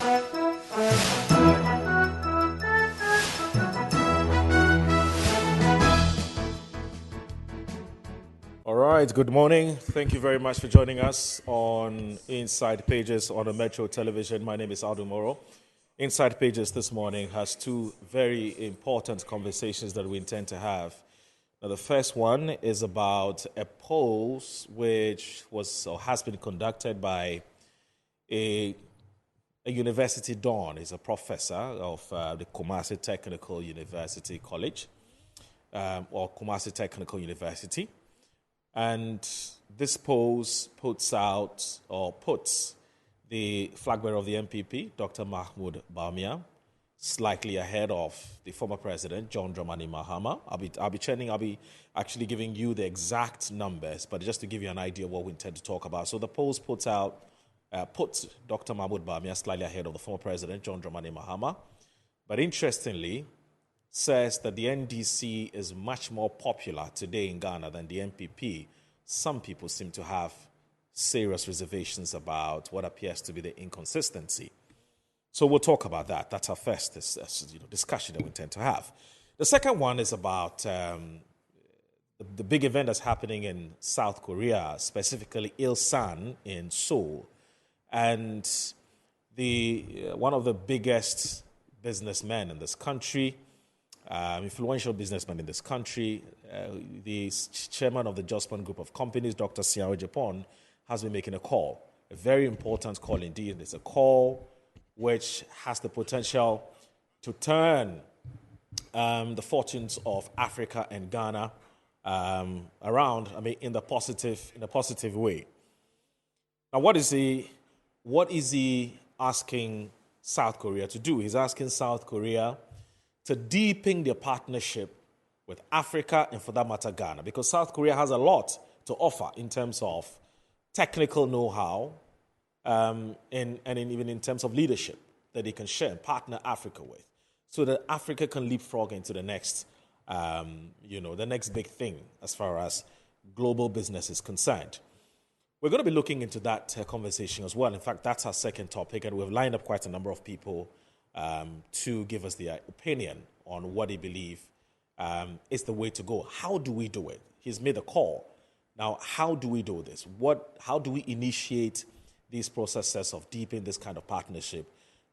All right, good morning. Thank you very much for joining us on Inside Pages on the Metro Television. My name is Aldo Moro. Inside Pages this morning has two very important conversations that we intend to have. Now, the first one is about a poll which was or has been conducted by a university don. He's a professor of the Kumasi Technical University College or Kumasi Technical University. And this poll puts the flag bearer of the MPP, Dr. Mahmoud Bawumia, slightly ahead of the former president, John Dramani Mahama. I'll be actually giving you the exact numbers, but just to give you an idea of what we intend to talk about. So the polls puts Dr. Mahmoud Bawumia slightly ahead of the former president, John Dramani Mahama. But interestingly, says that the NDC is much more popular today in Ghana than the MPP. Some people seem to have serious reservations about what appears to be the inconsistency. So we'll talk about that. That's our first discussion that we intend to have. The second one is about the big event that's happening in South Korea, specifically Ilsan in Seoul. And one of the biggest businessmen in this country, influential businessman in this country, the chairman of the Jospon Group of Companies, Dr. Siao Japon, has been making a call, a very important call indeed. It's a call which has the potential to turn the fortunes of Africa and Ghana around. In a positive way. Now, what is he asking South Korea to do? He's asking South Korea to deepen their partnership with Africa and, for that matter, Ghana, because South Korea has a lot to offer in terms of technical know-how and even in terms of leadership that they can share and partner Africa with, so that Africa can leapfrog into the next, the next big thing as far as global business is concerned. We're going to be looking into that conversation as well. In fact, that's our second topic, and we've lined up quite a number of people to give us their opinion on what they believe is the way to go. How do we do it? He's made a call. Now, how do we do this? How do we initiate these processes of deepening this kind of partnership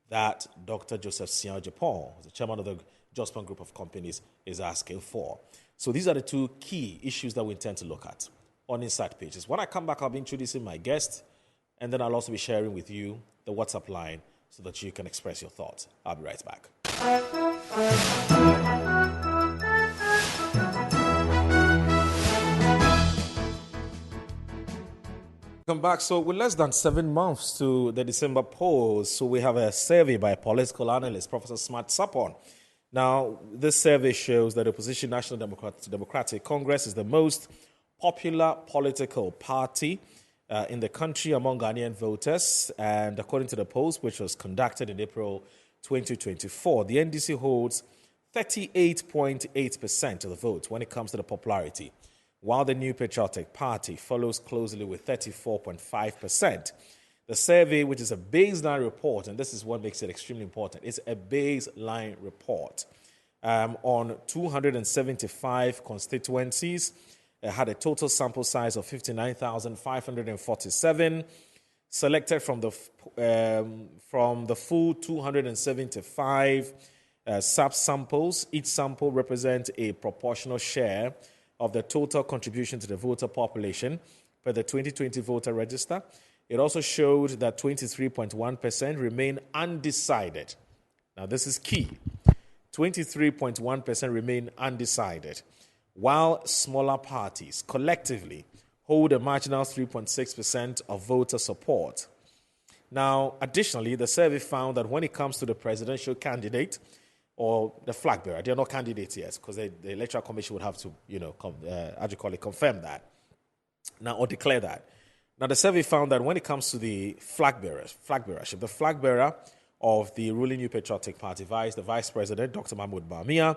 that Dr. Joseph Siao Japon, the chairman of the Jospon Group of Companies, is asking for? So these are the two key issues that we intend to look at on Inside Pages. When I come back, I'll be introducing my guest, and then I'll also be sharing with you the WhatsApp line so that you can express your thoughts. I'll be right back. Welcome back. So with less than 7 months to the December polls, so we have a survey by political analyst, Professor Sarpong. Now, this survey shows that the opposition National Democratic Congress is the most popular political party in the country among Ghanaian voters. And according to the polls, which was conducted in April 2024, the NDC holds 38.8% of the vote when it comes to the popularity, while the New Patriotic Party follows closely with 34.5%. The survey, which is a baseline report, and this is what makes it extremely important, it's a baseline report on 275 constituencies. It had a total sample size of 59,547, selected from the full 275 sub-samples. Each sample represents a proportional share of the total contribution to the voter population per the 2020 voter register. It also showed that 23.1% remain undecided. Now, this is key. 23.1% remain undecided, while smaller parties collectively hold a marginal 3.6% of voter support. Now, additionally, the survey found that when it comes to the presidential candidate or the flag bearer, they're not candidates yet because the Electoral Commission would have to, confirm that now or declare that. Now, the survey found that when it comes to the flag bearership, the flag bearer of the ruling New Patriotic Party, the Vice President, Dr. Mahmoud Bawumia,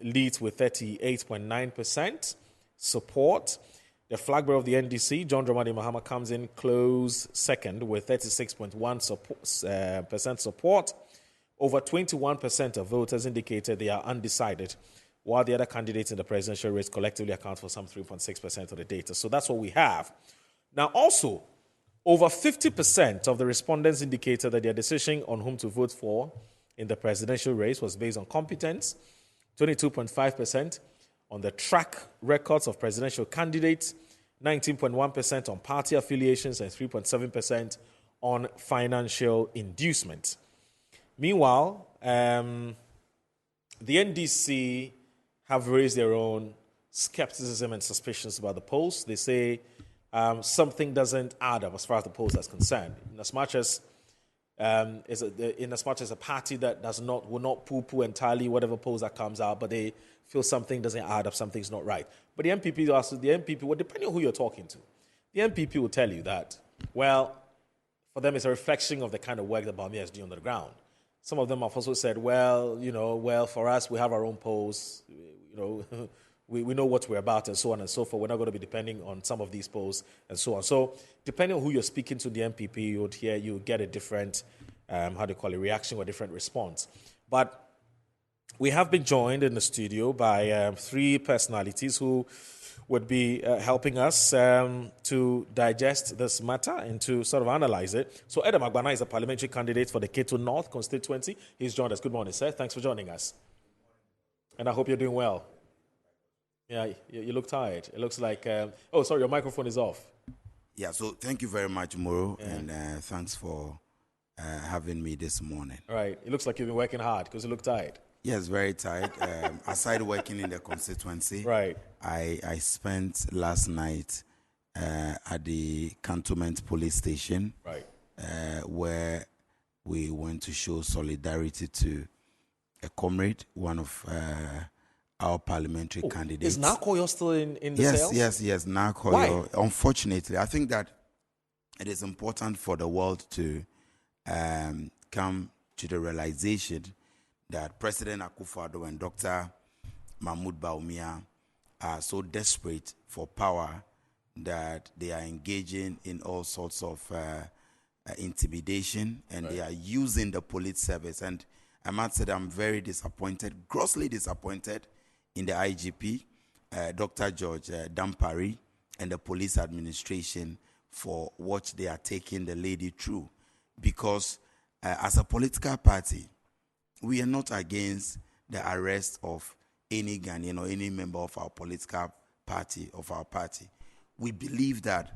leads with 38.9% support. The flag bearer of the NDC, John Dramani Mahama, comes in close second with 36.1% support. Over 21% of voters indicated they are undecided, while the other candidates in the presidential race collectively account for some 3.6% of the data. So that's what we have. Now, also, over 50% of the respondents indicated that their decision on whom to vote for in the presidential race was based on competence, 22.5% on the track records of presidential candidates, 19.1% on party affiliations, and 3.7% on financial inducement. Meanwhile, the NDC have raised their own skepticism and suspicions about the polls. They say something doesn't add up as far as the polls are concerned. In as much as a party that will not poo-poo entirely whatever polls that comes out, but they feel something doesn't add up, something's not right. But the MPP, well, depending on who you're talking to, the MPP will tell you that, well, for them it's a reflection of the kind of work that Bawumia is doing on the ground. Some of them have also said, well, for us, we have our own polls, we know what we're about and so on and so forth. We're not going to be depending on some of these polls and so on. So depending on who you're speaking to, the MPP, you get a different, reaction or different response. But we have been joined in the studio by three personalities who would be helping us to digest this matter and to sort of analyze it. So Edem Agbana is a parliamentary candidate for the Keto North constituency. He's joined us. Good morning, sir. Thanks for joining us. And I hope you're doing well. Yeah, you look tired. It looks like... sorry, your microphone is off. Yeah, so thank you very much, Moro, and thanks for having me this morning. All right. It looks like you've been working hard because you look tired. Yes, very tired. Aside working in the constituency, right. I spent last night at the Cantonment Police Station, right, where we went to show solidarity to a comrade, one of our parliamentary candidates. Is Nakoyo still in the cells? Yes, Nakoyo. Why? Unfortunately, I think that it is important for the world to come to the realization that President Akufo-Addo and Dr. Mahmoud Bawumia are so desperate for power that they are engaging in all sorts of intimidation, and they are using the police service. And I must say that I'm very disappointed, grossly disappointed in the IGP, Dr. George Dampari, and the police administration for what they are taking the lady through. Because as a political party, we are not against the arrest of any Ghanaian or any member of our political party, of our party. We believe that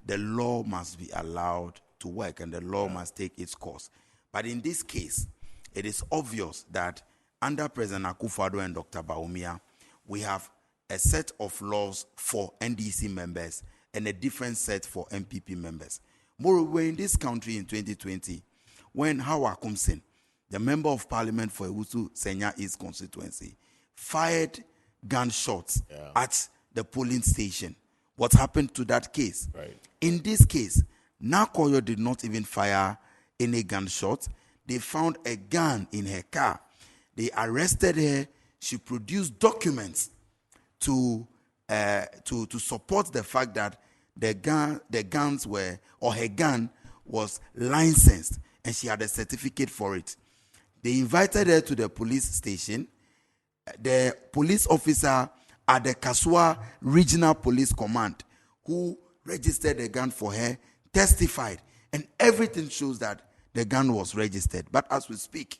the law must be allowed to work and the law must take its course. But in this case, it is obvious that under President Akufo-Addo and Dr. Bawumia, we have a set of laws for NDC members and a different set for MPP members. Moreover, in this country in 2020, when Hawa Kumsin, the member of parliament for Ewusu Senya East constituency, fired gunshots at the polling station. What happened to that case? Right. In this case, Nakoyo did not even fire any gunshot. They found a gun in her car. They arrested her. She produced documents to support the fact that her gun was licensed and she had a certificate for it. They invited her to the police station. The police officer at the Kasua Regional Police Command, who registered the gun for her, testified. And everything shows that the gun was registered. But as we speak,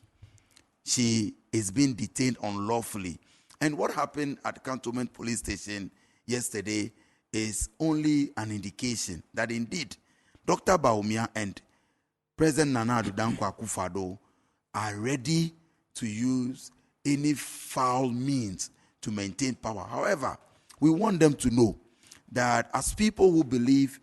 she is being detained unlawfully. And what happened at Cantonment Police Station yesterday is only an indication that indeed Dr. Bawumia and President Nana Addo Dankwa Akufo-Addo are ready to use any foul means to maintain power. However, we want them to know that as people who believe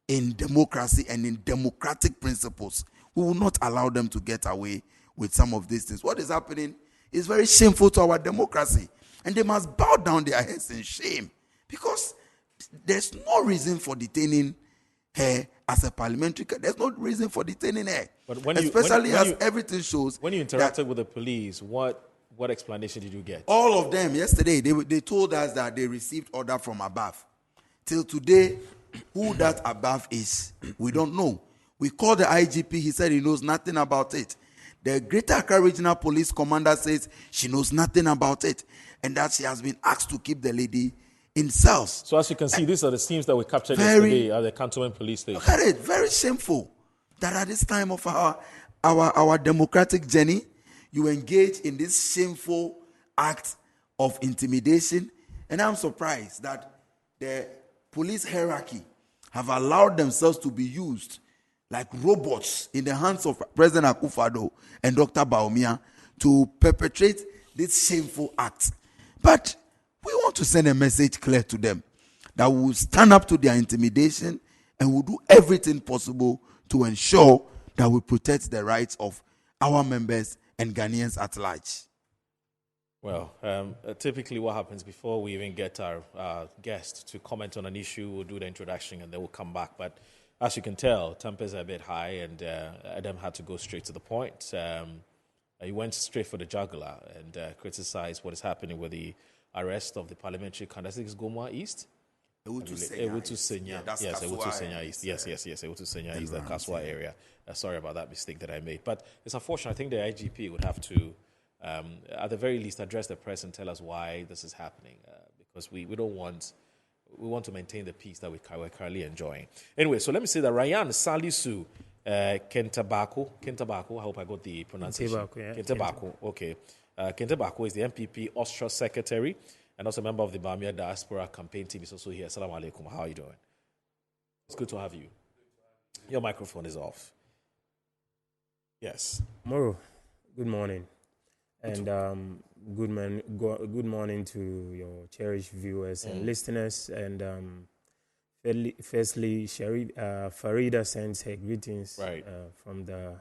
in democracy and in democratic principles, we will not allow them to get away with some of these things. What is happening is very shameful to our democracy, and they must bow down their heads in shame, because there's no reason for detaining her as a parliamentary. There's no reason for detaining her. But especially as everything shows. When you interacted with the police, what explanation did you get? All of them yesterday, they told us that they received order from above. Till today, who that above is, we don't know. We called the IGP, he said he knows nothing about it. The Greater Accra Regional Police Commander says she knows nothing about it, and that she has been asked to keep the lady in cells. So as you can see, these are the scenes that we captured yesterday at the Cantonment Police Station. Look at it, very shameful that at this time of our democratic journey, you engage in this shameful act of intimidation. And I'm surprised that the police hierarchy have allowed themselves to be used like robots in the hands of President Akufo-Addo and Dr. Bawumia to perpetrate this shameful act. But we want to send a message clear to them that we will stand up to their intimidation and will do everything possible to ensure that we protect the rights of our members and Ghanaians at large. Well, typically what happens before we even get our guest to comment on an issue, we'll do the introduction and then we'll come back. But as you can tell, tempers are a bit high and Adam had to go straight to the point. He went straight for the jugular and criticized what is happening with the arrest of the parliamentary candidate. Is Gomwa East? Ewutu Senya. Yes, Ewutu Senya East. Yes, Ewutu Senya East, the Kaswa area. Sorry about that mistake that I made. But it's unfortunate. I think the IGP would have to, at the very least, address the press and tell us why this is happening. Because we want to maintain the peace that we're currently enjoying. Anyway, so let me say that Ryan Salisu Kentabako, I hope I got the pronunciation. Kentabako, okay. Kentabako is the MPP Austria Secretary and also a member of the Bawumia Diaspora Campaign team. Is also here. Assalamu alaikum. How are you doing? It's good to have you. Your microphone is off. Yes. Moro, good morning. And good morning to your cherished viewers and listeners. And firstly, Farida sends her greetings from the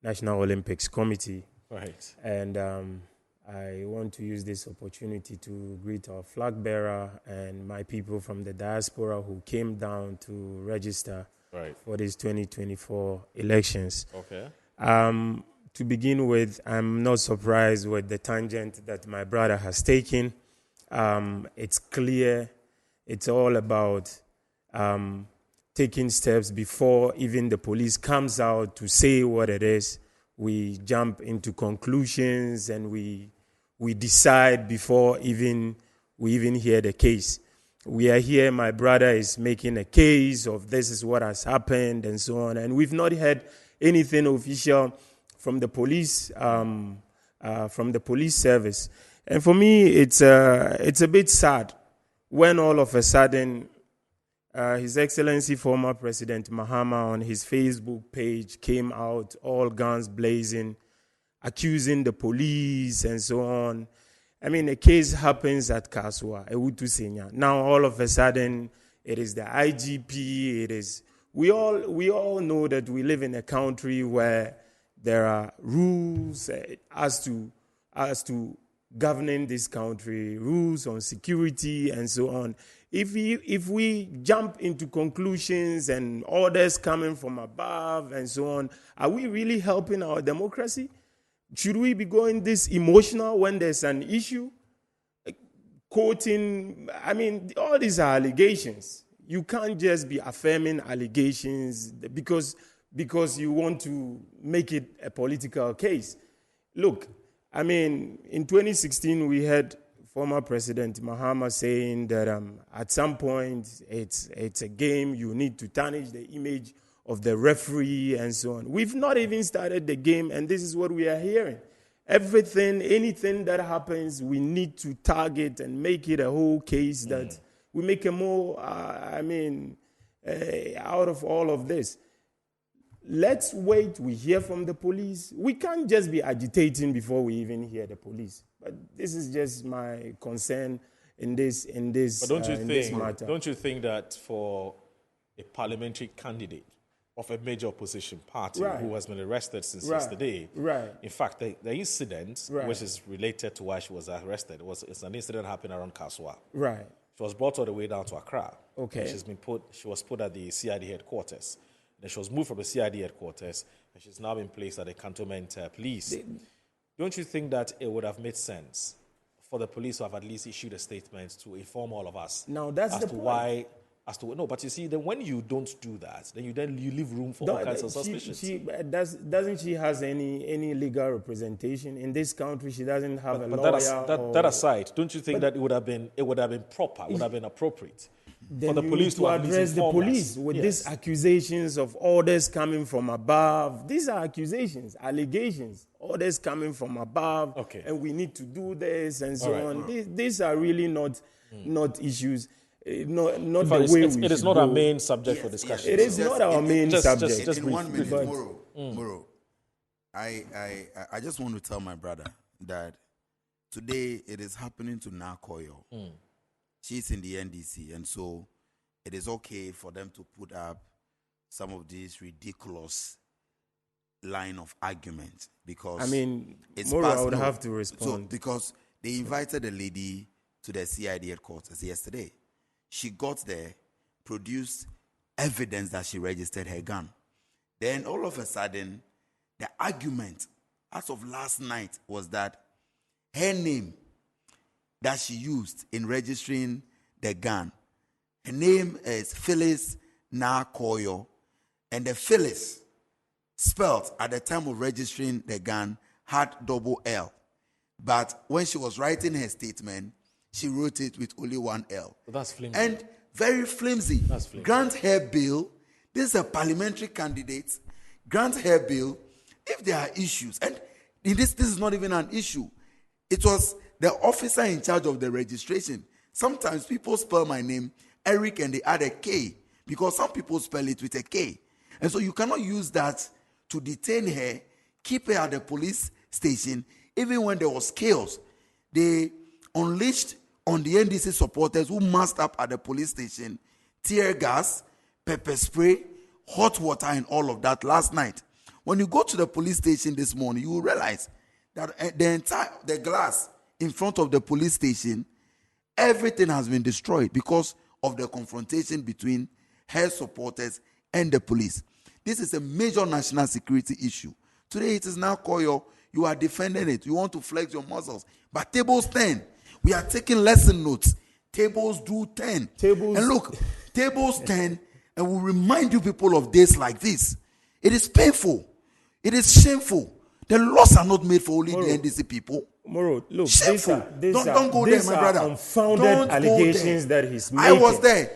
National Olympics Committee. Right. And I want to use this opportunity to greet our flag bearer and my people from the diaspora who came down to register for these 2024 elections. Okay. To begin with, I'm not surprised with the tangent that my brother has taken. It's clear it's all about taking steps before even the police comes out to say what it is. We jump into conclusions and we decide before we even hear the case. We are here, my brother is making a case of this is what has happened and so on. And we've not heard anything official from the police service. And for me, it's a bit sad when all of a sudden His Excellency former President Mahama on his Facebook page came out all guns blazing, accusing the police and so on. I mean, a case happens at Kaswa, Ewutu Senya. Now all of a sudden it is the IGP, it is we all know that we live in a country where there are rules as to governing this country, rules on security and so on. If we jump into conclusions and orders coming from above and so on, are we really helping our democracy? Should we be going this emotional when there's an issue? Quoting, I mean, all these are allegations. You can't just be affirming allegations because you want to make it a political case. Look, I mean, in 2016, we had former President Mahama saying that at some point it's a game, you need to tarnish the image of the referee and so on. We've not even started the game, and this is what we are hearing. Anything that happens, we need to target and make it a whole case that we make a more, out of all of this. Let's wait. We hear from the police. We can't just be agitating before we even hear the police. But this is just my concern in this this matter. Don't you think that for a parliamentary candidate of a major opposition party who has been arrested since yesterday, in fact, the incident which is related to why she was arrested it's an incident happened around Kaswa. Right. She was brought all the way down to Accra. Okay. She was put at the CID headquarters. Then she was moved from the CID headquarters, and she's now been placed at the Cantonment Police. Don't you think that it would have made sense for the police to have at least issued a statement to inform all of us now, that's as the to point. why as to no. But you see, then when you don't do that, then you leave room for all kinds of suspicions. Doesn't she has any legal representation in this country? She doesn't have a But lawyer. that aside, don't you think that it would have been proper, it would have been appropriate for the police to address the police with these accusations of orders coming from above? These are accusations, allegations, orders coming from above, and we need to do this and so on. These are really not issues. Not the way it is not our main subject for discussion. It is not our main subject. Just in 1 minute, Moro, I just want to tell my brother that today it is happening to Nakoyo. She's in the NDC, and so it is okay for them to put up some of these ridiculous line of argument, because it's Moro, I would have to respond. So, because they invited a lady to the CID headquarters yesterday. She got there, produced evidence that she registered her gun. Then all of a sudden, the argument as of last night was that her name that she used in registering the gun, her name is Phyllis Nakoyo, and the Phyllis spelled at the time of registering the gun had double L. But when she was writing her statement, she wrote it with only one L. That's flimsy. And very flimsy. That's flimsy. Grant her bail. This is a parliamentary candidate. Grant her bail if there are issues. And this is not even an issue. It was the officer in charge of the registration. Sometimes people spell my name Eric and they add a K, because some people spell it with a K. And so you cannot use that to detain her, keep her at the police station, even when there was chaos. They unleashed on the NDC supporters who massed up at the police station tear gas, pepper spray, hot water, and all of that last night. When you go to the police station this morning, you will realize that the glass in front of the police station, everything has been destroyed because of the confrontation between her supporters and the police. This is a major national security issue. Today it is now Koyo. You are defending it. You want to flex your muscles. But tables turn. We are taking lesson notes. Tables do turn. And look, tables turn, and we remind you people of days like this. It is painful. It is shameful. The laws are not made for only the NDC people. Moro, look, shameful. Don't go these there, my are brother. Unfounded allegations that he's making. I was there.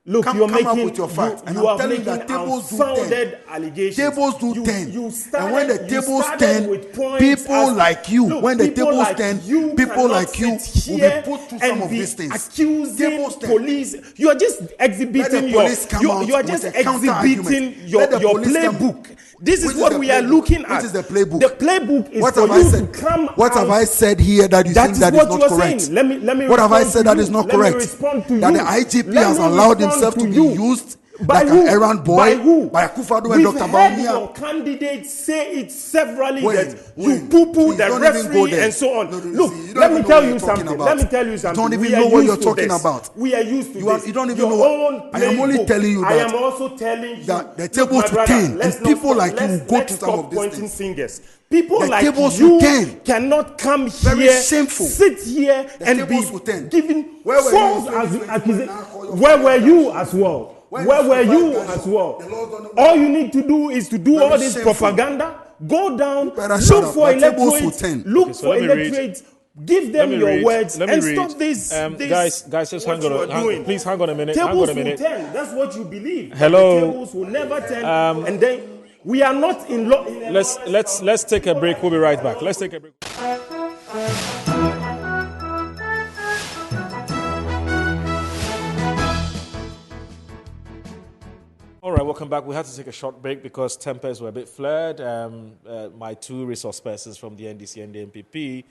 Look, come up with your facts. And I'm telling you that tables do turn. Allegations. Tables do turn. And when the tables turn, people as, like you, look, when the tables like turn, you people like you will be put through some of these things. Accusing police. You are just exhibiting your playbook. This is what we are looking at. Which is the playbook? The playbook is for you to come What have I said here that you think that is not correct? Let me what have I said that is not correct? That the IGP has allowed himself to be used like an errand boy by Akufo-Addo and Dr. Bawumia. Your candidates say it severally that you poo-poo the referee and so on. Look, let me tell you something. You don't even know what you're talking about. We are used to this. You don't even know. I am only telling you that. I am also telling you that the tables to turn, and people like you go to some of these things. Fingers. People like you cannot come here, sit here, and be giving false accusations. Where were you as well? Where were you as well? All you need to do is to do all this propaganda. Go down, look for electorates, give them your words, and stop this. Guys, just hang on. Please hang on a minute. Tables will turn. That's what you believe. Hello. Tables will never turn, and then we are not in law. Let's take a break. We'll be right back. Let's take a break. All right, welcome back. We had to take a short break because tempers were a bit flared. My two resource persons from the NDC and the MPP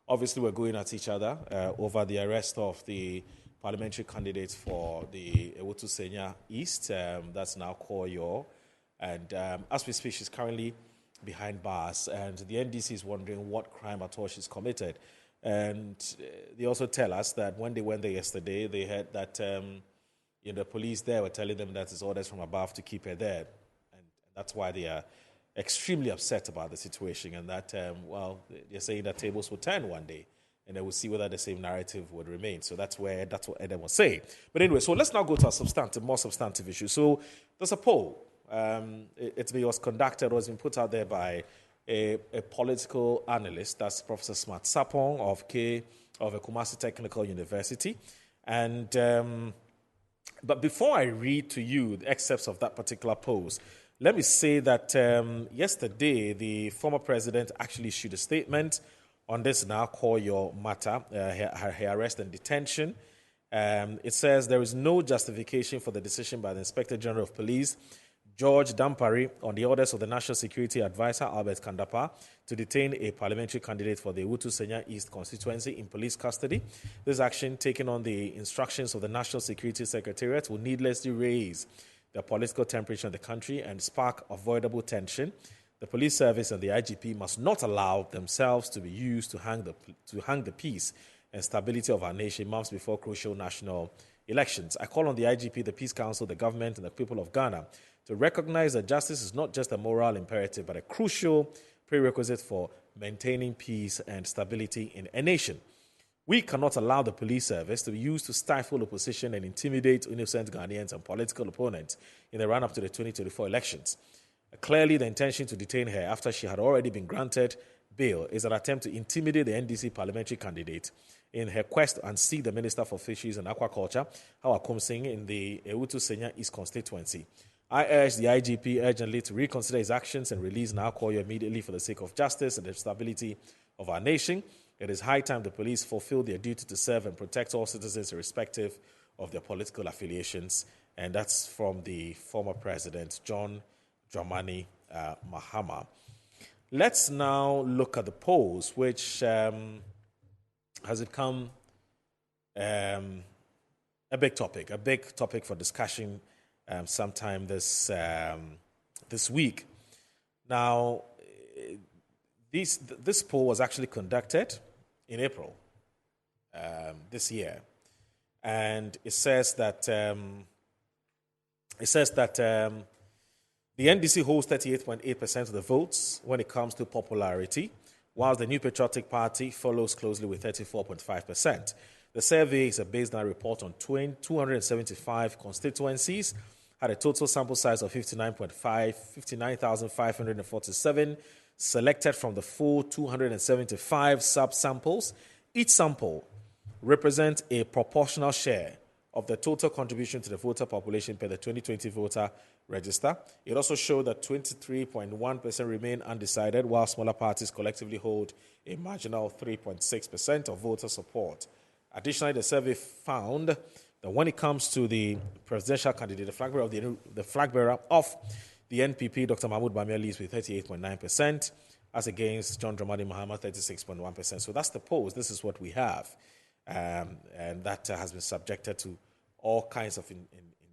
obviously were going at each other over the arrest of the parliamentary candidates for the Ewutu Senya East. That's now Koyo. And as we speak, she's currently behind bars. And the NDC is wondering what crime at all she's committed. And they also tell us that when they went there yesterday, they heard that the police there were telling them that it's orders from above to keep her there. And that's why they are extremely upset about the situation. And that, they're saying that tables will turn one day. and then we'll see whether the same narrative would remain. So that's what Eden was saying. But anyway, so let's now go to a more substantive issue. So there's a poll. It was conducted, or has been put out there by a political analyst, that's Professor Smart Sarpong of Kumasi Technical University. And but before I read to you the excerpts of that particular post, let me say that yesterday the former president actually issued a statement on this now call your matter, her arrest and detention. It says there is no justification for the decision by the Inspector General of Police, George Dampari, on the orders of the National Security Advisor, Albert Kandapa, to detain a parliamentary candidate for the Ewutu Senya East constituency in police custody. This action, taken on the instructions of the National Security Secretariat, will needlessly raise the political temperature in the country and spark avoidable tension. The police service and the IGP must not allow themselves to be used to hang the peace and stability of our nation months before crucial national elections. I call on the IGP, the Peace Council, the government, and the people of Ghana to recognize that justice is not just a moral imperative, but a crucial prerequisite for maintaining peace and stability in a nation. We cannot allow the police service to be used to stifle opposition and intimidate innocent Ghanaians and political opponents in the run-up to the 2024 elections. Clearly, the intention to detain her after she had already been granted bail is an attempt to intimidate the NDC parliamentary candidate in her quest to unseat the Minister for Fisheries and Aquaculture, Hawa Kumsing, in the Ewutu Senya East constituency. I urge the IGP urgently to reconsider his actions and release Nwakoyo immediately for the sake of justice and the stability of our nation. It is high time the police fulfill their duty to serve and protect all citizens irrespective of their political affiliations. And that's from the former president, John Dramani Mahama. Let's now look at the polls, which has become a big topic for discussion sometime this week. Now, this poll was actually conducted in April this year, and it says that the NDC holds 38.8% of the votes when it comes to popularity, whilst the New Patriotic Party follows closely with 34.5%. The survey is a baseline report on 275 constituencies, had a total sample size of 59,547, selected from the full 275 sub-samples. Each sample represents a proportional share of the total contribution to the voter population per the 2020 voter register. It also showed that 23.1% remain undecided, while smaller parties collectively hold a marginal 3.6% of voter support. Additionally, the survey found that when it comes to the presidential candidate, the flag bearer of the NPP, Dr. Mahmoud Bawumia, leads with 38.9%, as against John Dramani Mahama, 36.1%. So that's the polls. This is what we have. And that has been subjected to all kinds of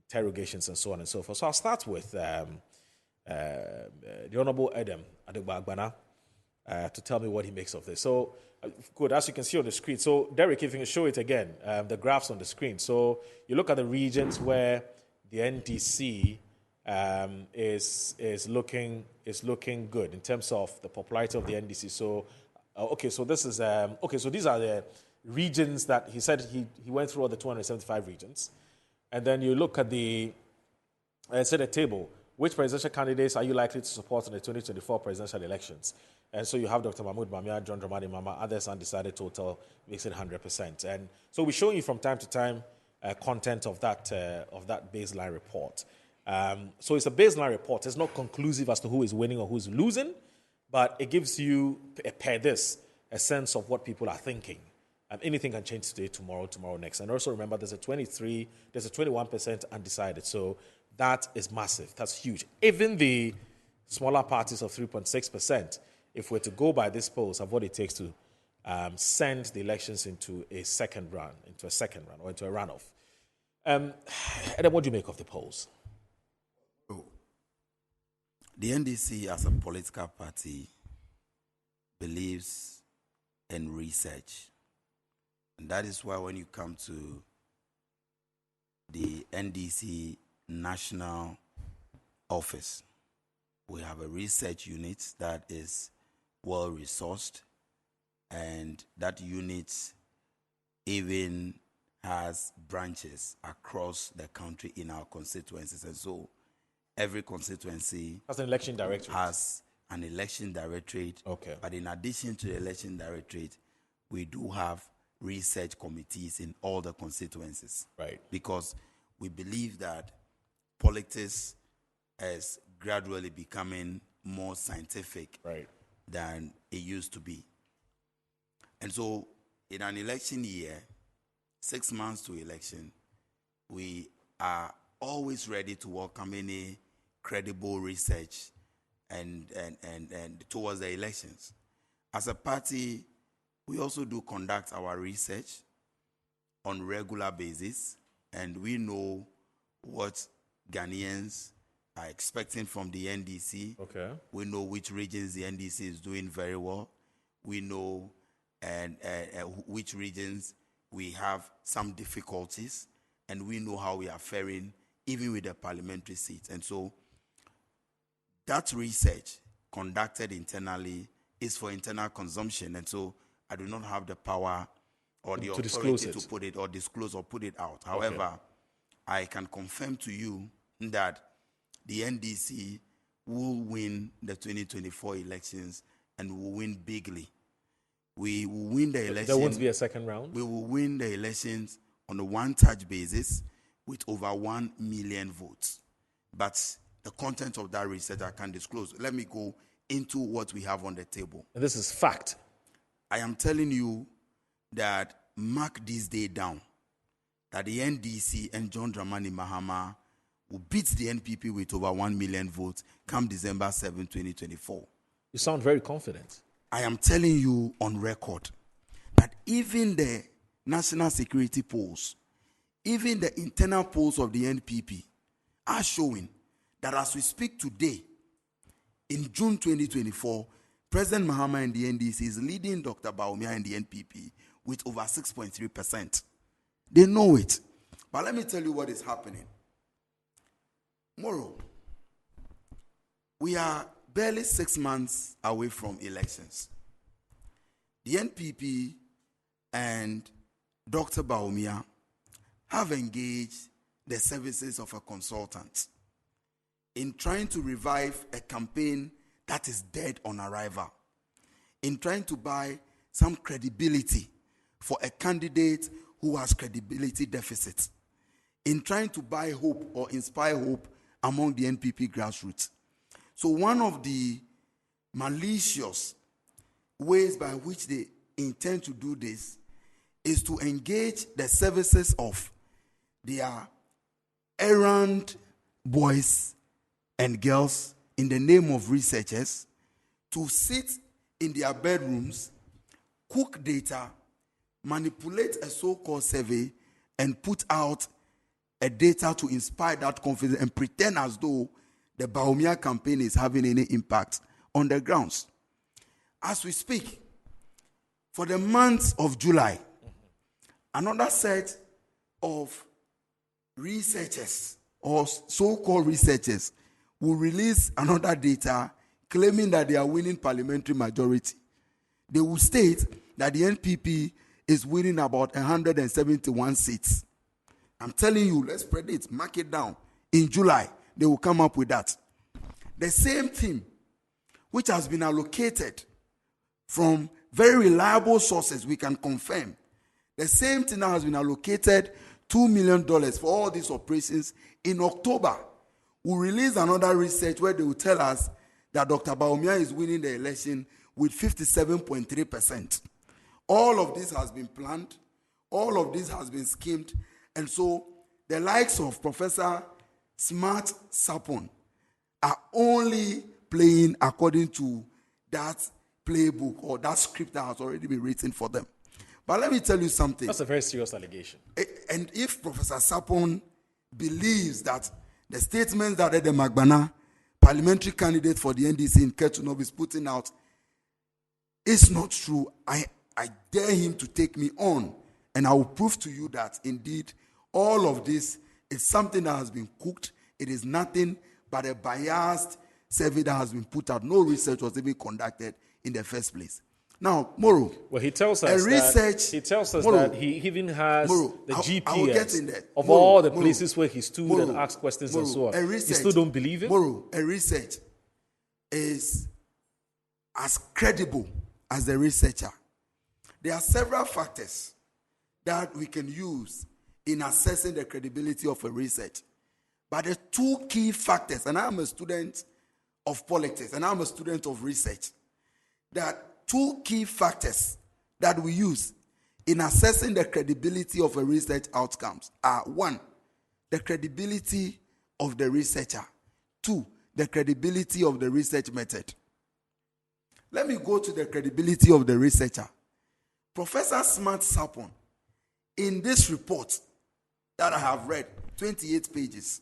interrogations and so on and so forth. So I'll start with the Honorable Adam Adegbagbana to tell me what he makes of this. So, good, as you can see on the screen. So, Derek, if you can show it again, the graphs on the screen. So, you look at the regions where the NDC is looking good in terms of the popularity of the NDC. So, so this is so these are the regions that he said he went through all the 275 regions, and then you look at the table. Which presidential candidates are you likely to support in the 2024 presidential elections? And so you have Dr. Mahmoud Bawumia, John Dramani Mahama, others undecided, total makes it 100%. And so we show you from time to time content of that baseline report. So it's a baseline report. It's not conclusive as to who is winning or who is losing, but it gives you a sense of what people are thinking. Anything can change today, tomorrow next. And also remember, there's a 21% undecided. So that is massive. That's huge. Even the smaller parties of 3.6%, if we're to go by this polls, have what it takes to send the elections into a second run, or into a runoff. And then what do you make of the polls? The NDC as a political party believes in research. And that is why when you come to the NDC national office, we have a research unit that is well resourced and that unit even has branches across the country in our constituencies. And so every constituency Has an election directorate. has an election directorate. Okay. But in addition to the election directorate, we do have research committees in all the constituencies. Right. Because we believe that politics is gradually becoming more scientific Right. than it used to be. And so in an election year, 6 months to election, we are always ready to welcome any credible research and towards the elections. As a party, we also do conduct our research on regular basis, and we know what Ghanaians are expecting from the NDC. Okay. We know which regions the NDC is doing very well. We know which regions we have some difficulties, and we know how we are faring even with the parliamentary seats. And so that research conducted internally is for internal consumption, and so I do not have the power or the authority to put it or disclose or put it out. However, I can confirm to you that the NDC will win the 2024 elections and will win bigly. We will win the elections. There won't be a second round? We will win the elections on a one-touch basis with over 1 million votes. But the content of that research I can't disclose. Let me go into what we have on the table. And this is fact. I am telling you that mark this day down, that the NDC and John Dramani Mahama will beat the NPP with over 1 million votes come December 7, 2024. You sound very confident. I am telling you on record that even the national security polls, even the internal polls of the NPP are showing that as we speak today, in June 2024, President Mahama and the NDC is leading Dr. Bawumia and the NPP with over 6.3%. They know it. But let me tell you what is happening. Moro, we are barely 6 months away from elections. The NPP and Dr. Bawumia have engaged the services of a consultant in trying to revive a campaign that is dead on arrival, in trying to buy some credibility for a candidate who has credibility deficits, in trying to buy hope or inspire hope among the NPP grassroots. So one of the malicious ways by which they intend to do this is to engage the services of their errand boys and girls in the name of researchers to sit in their bedrooms, cook data, manipulate a so-called survey, and put out a data to inspire that confidence and pretend as though the Bawumia campaign is having any impact on the grounds. As we speak, for the month of July, another set of researchers or so-called researchers will release another data claiming that they are winning parliamentary majority. They will state that the NPP is winning about 171 seats. I'm telling you, let's predict, mark it down. In July, they will come up with that. The same team, which has been allocated from very reliable sources, we can confirm. The same thing now has been allocated $2 million for all these operations. In October, we'll release another research where they will tell us that Dr. Bawumia is winning the election with 57.3%. All of this has been planned. All of this has been schemed. And so the likes of Professor Smart Sarpong are only playing according to that playbook or that script that has already been written for them. But let me tell you something. That's a very serious allegation. And if Professor Sarpong believes that the statements that the Magbana, parliamentary candidate for the NDC in Ketunov, is putting out is not true, I dare him to take me on, and I will prove to you that indeed all of this is something that has been cooked. It is nothing but a biased survey that has been put out. No research was even conducted in the first place. Now, Moro. Well, he tells us that he even has Moro, the I will get in GPS there. of Moro, all the Moro, places where he stood Moro, and asked questions Moro, and so on. a research, You still don't believe it? Moro, a research is as credible as the researcher. There are several factors that we can use in assessing the credibility of a research. But the two key factors, and I'm a student of politics and I'm a student of research, that two key factors that we use in assessing the credibility of a research outcomes are: one, the credibility of the researcher; two, the credibility of the research method. Let me go to the credibility of the researcher. Professor Smart Sarpong, in this report that I have read, 28 pages,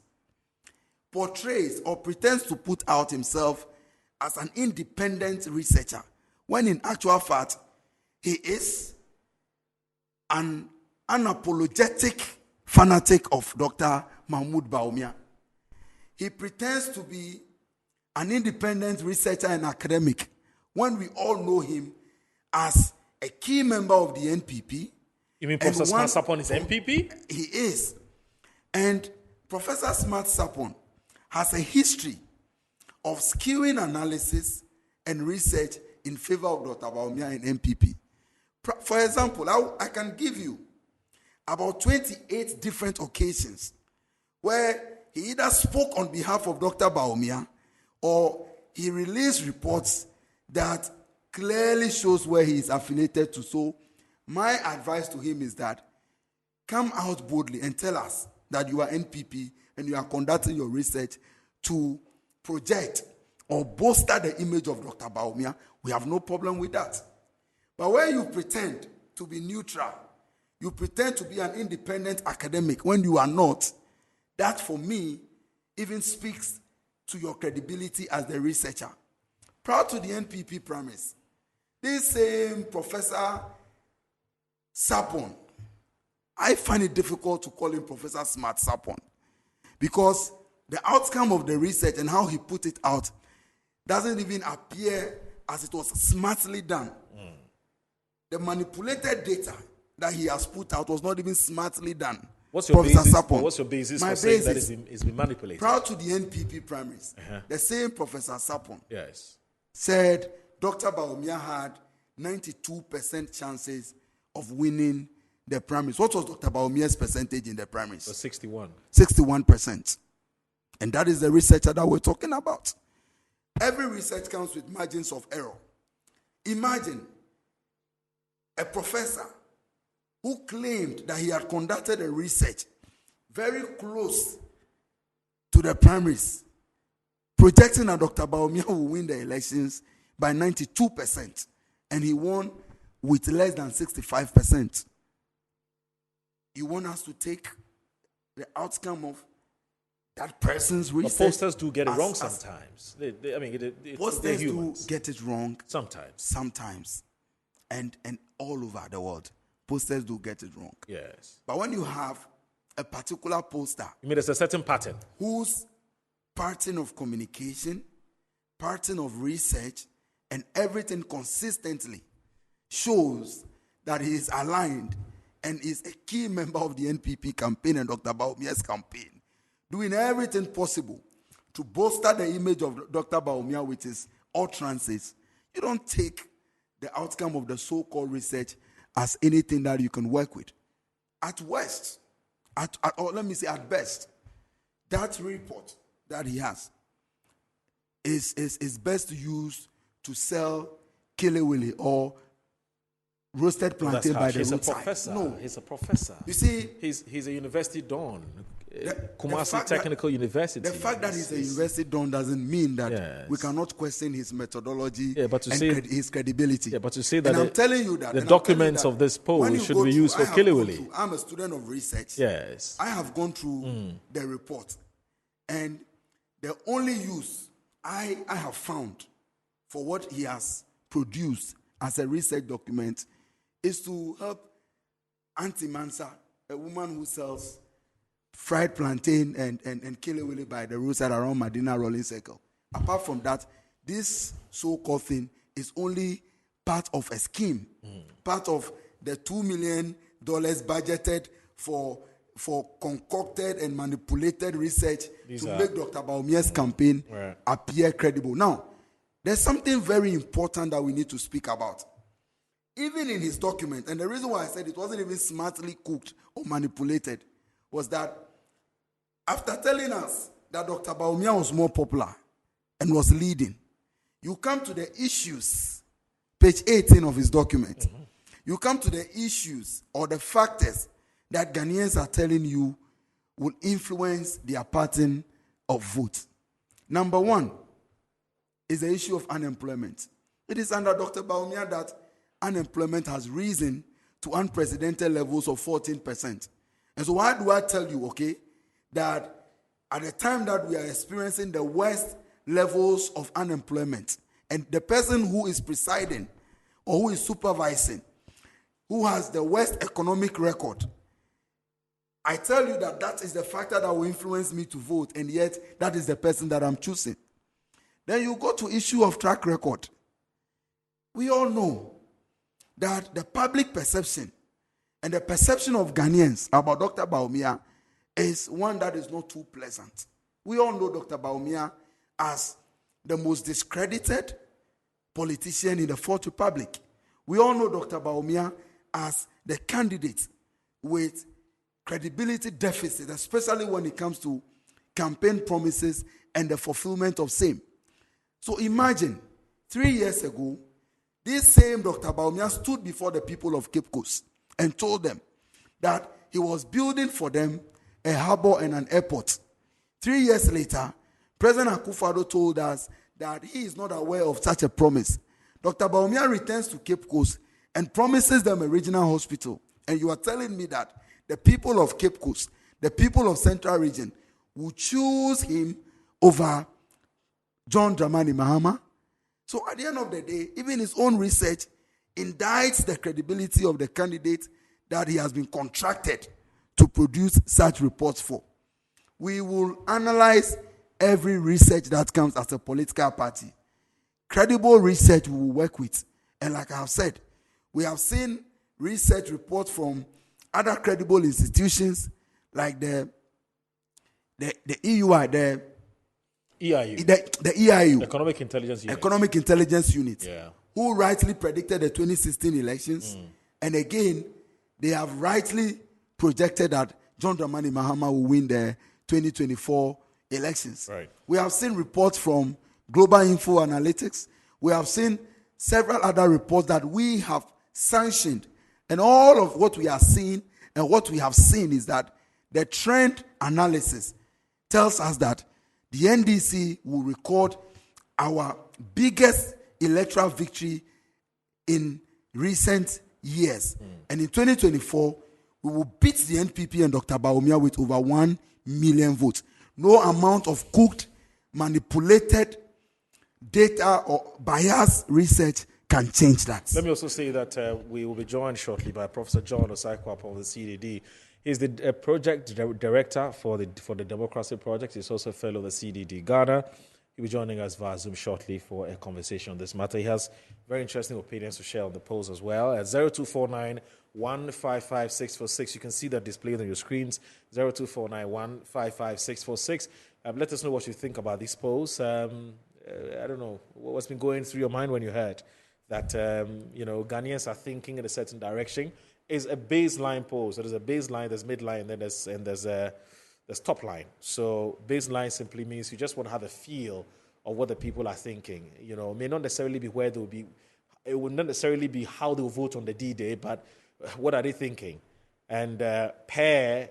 portrays or pretends to put out himself as an independent researcher, when in actual fact, he is an unapologetic fanatic of Dr. Mahmoud Bawumia. He pretends to be an independent researcher and academic, when we all know him as a key member of the NPP. You mean Professor Smart Sarpong is MPP? He is. And Professor Smart Sarpong has a history of skewing analysis and research in favor of Dr. Bawumia and MPP. For example, I can give you about 28 different occasions where he either spoke on behalf of Dr. Bawumia or he released reports that clearly shows where he is affiliated to. So my advice to him is that come out boldly and tell us that you are NPP and you are conducting your research to project or bolster the image of Dr. Bawumia. We have no problem with that. But when you pretend to be neutral, you pretend to be an independent academic when you are not, that for me even speaks to your credibility as the researcher. Proud to the NPP premise, this same Professor Sarpong, I find it difficult to call him Professor Smart Sarpong, because the outcome of the research and how he put it out doesn't even appear as it was smartly done. The manipulated data that he has put out was not even smartly done. What's your Professor basis? Sarpong, What's your basis my for saying basis, that it's been manipulated? Proud to the NPP primaries, the same Professor Sarpong Yes. said Dr. Bawumia had 92% chances of winning the primaries. What was Dr. Bawumia's percentage in the primaries? 61. 61%. And that is the researcher that we're talking about. Every research comes with margins of error. Imagine a professor who claimed that he had conducted a research very close to the primaries, projecting that Dr. Bawumia will win the elections by 92%, and he won with less than 65%. You want us to take the outcome of that person's research? But posters do get it wrong sometimes. Posters do get it wrong sometimes. And all over the world, posters do get it wrong. Yes. But when you have a particular poster, you mean there's a certain pattern whose pattern of communication, pattern of research, and everything consistently shows that he is aligned and is a key member of the NPP campaign and Dr. Bawumia's campaign, doing everything possible to bolster the image of Dr. Bawumia with his utterances, you don't take the outcome of the so-called research as anything that you can work with. At worst, or let me say at best, that report that he has is best used to sell Kilewili or roasted plantain by the roadside. No, he's a professor. You see, he's a university don. Kumasi Technical University. The fact that he's a university don doesn't mean that we cannot question his methodology and his credibility. Yeah, but to say that I'm telling you that the documents of this poll should be used for Kilewili. I'm a student of research. Yes. I have gone through the report, and the only use I have found for what he has produced as a research document is to help Auntie Mansa, a woman who sells fried plantain and Kilewili by the roadside around Medina Rolling Circle. Apart from that, this so-called thing is only part of a scheme, part of the $2 million budgeted for concocted and manipulated research make Dr. Bawumia's campaign appear credible. Now, there's something very important that we need to speak about. Even in his document, and the reason why I said it wasn't even smartly cooked or manipulated, was that after telling us that Dr. Bawumia was more popular and was leading, you come to the issues, page 18 of his document. You come to the issues or the factors that Ghanaians are telling you will influence their pattern of vote. Number one is the issue of unemployment. It is under Dr. Bawumia that unemployment has risen to unprecedented levels of 14%. And so why do I tell you, okay, that at the time that we are experiencing the worst levels of unemployment, and the person who is presiding or who is supervising, who has the worst economic record, I tell you that that is the factor that will influence me to vote, and yet that is the person that I'm choosing. Then you go to issue of track record. We all know that the public perception and the perception of Ghanaians about Dr. Bawumia is one that is not too pleasant. We all know Dr. Bawumia as the most discredited politician in the Fourth Republic. We all know Dr. Bawumia as the candidate with credibility deficit, especially when it comes to campaign promises and the fulfillment of same. So imagine, 3 years ago, this same Dr. Bawumia stood before the people of Cape Coast and told them that he was building for them a harbor and an airport. 3 years later, President Akufo-Addo told us that he is not aware of such a promise. Dr. Bawumia returns to Cape Coast and promises them a regional hospital. And you are telling me that the people of Cape Coast, the people of Central Region, will choose him over John Dramani Mahama? So at the end of the day, even his own research indicts the credibility of the candidate that he has been contracted to produce such reports for. We will analyze every research that comes as a political party. Credible research we will work with. And like I have said, we have seen research reports from other credible institutions like the EUI, the EIU. The EIU. Economic Intelligence Unit. Yeah. Who rightly predicted the 2016 elections. And again, they have rightly projected that John Dramani Mahama will win the 2024 elections. Right. We have seen reports from Global Info Analytics. We have seen several other reports that we have sanctioned. And all of what we are seeing and what we have seen is that the trend analysis tells us that the NDC will record our biggest electoral victory in recent years. And in 2024, we will beat the NPP and Dr. Bawumia with over 1 million votes. No amount of cooked, manipulated data or biased research can change that. Let me also say that we will be joined shortly by Professor John Osaikwapa of the CDD. He's the project director for the Democracy Project. He's also a fellow of the CDD Ghana. He'll be joining us via Zoom shortly for a conversation on this matter. He has very interesting opinions to share on the polls as well. At 0249 155 646, you can see that displayed on your screens. 0249 155 646. Let us know what you think about these polls. I don't know what's been going through your mind when you heard that Ghanaians are thinking in a certain direction. Is a baseline poll. So there's a baseline, there's midline, then there's top line. So baseline simply means you just want to have a feel of what the people are thinking. It may not necessarily be where they'll be. It will not necessarily be how they'll vote on the D-Day, but what are they thinking? And per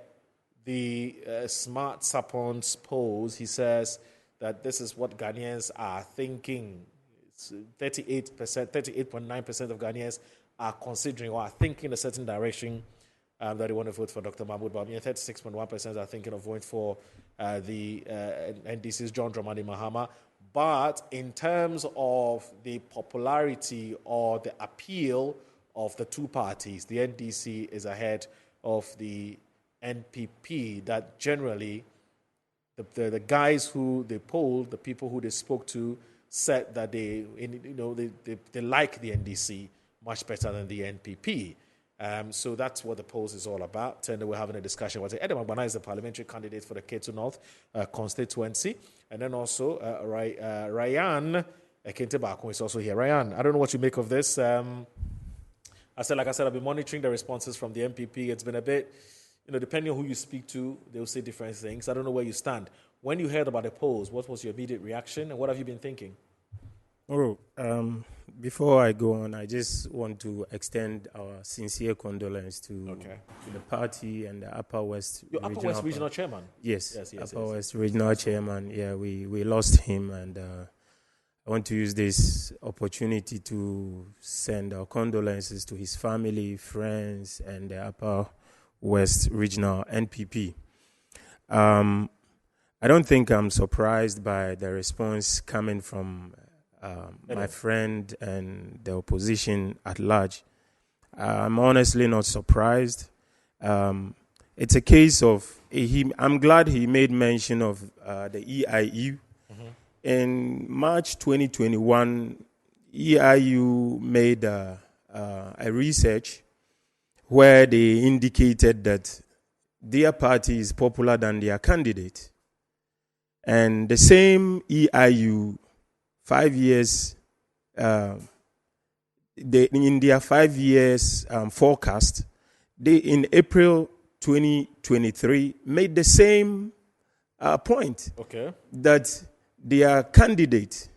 the Smart Sarpong's polls, he says that this is what Ghanaians are thinking. It's 38.9% of Ghanaians are considering or are thinking in a certain direction that they want to vote for Dr. Mahmoud Bawumia. 36.1% are thinking of voting for the NDC's John Dramani Mahama. But in terms of the popularity or the appeal of the two parties, the NDC is ahead of the NPP. That generally, the guys who they polled, the people who they spoke to, said that they like the NDC much better than the NPP. So that's what the polls is all about. And we're having a discussion. Edem Agbana is the parliamentary candidate for the Ketu North constituency. And then also Ryan Kente Bako is also here. Ryan, I don't know what you make of this. Like I said, I've been monitoring the responses from the MPP. It's been a bit, depending on who you speak to, they'll say different things. I don't know where you stand. When you heard about the polls, what was your immediate reaction and what have you been thinking? Before I go on, I just want to extend our sincere condolence to the party and the Upper West Your Upper West Regional Chairman? Yes, Upper West Regional Chairman. Yeah, we lost him, and I want to use this opportunity to send our condolences to his family, friends, and the Upper West Regional NPP. I don't think I'm surprised by the response coming from my friend and the opposition at large. I'm honestly not surprised. It's a case of, I'm glad he made mention of the EIU. In March 2021, EIU made a research where they indicated that their party is popular than their candidate. And the same EIU, 5 years, in their 5 years forecast, they in April 2023 made the same point that their candidate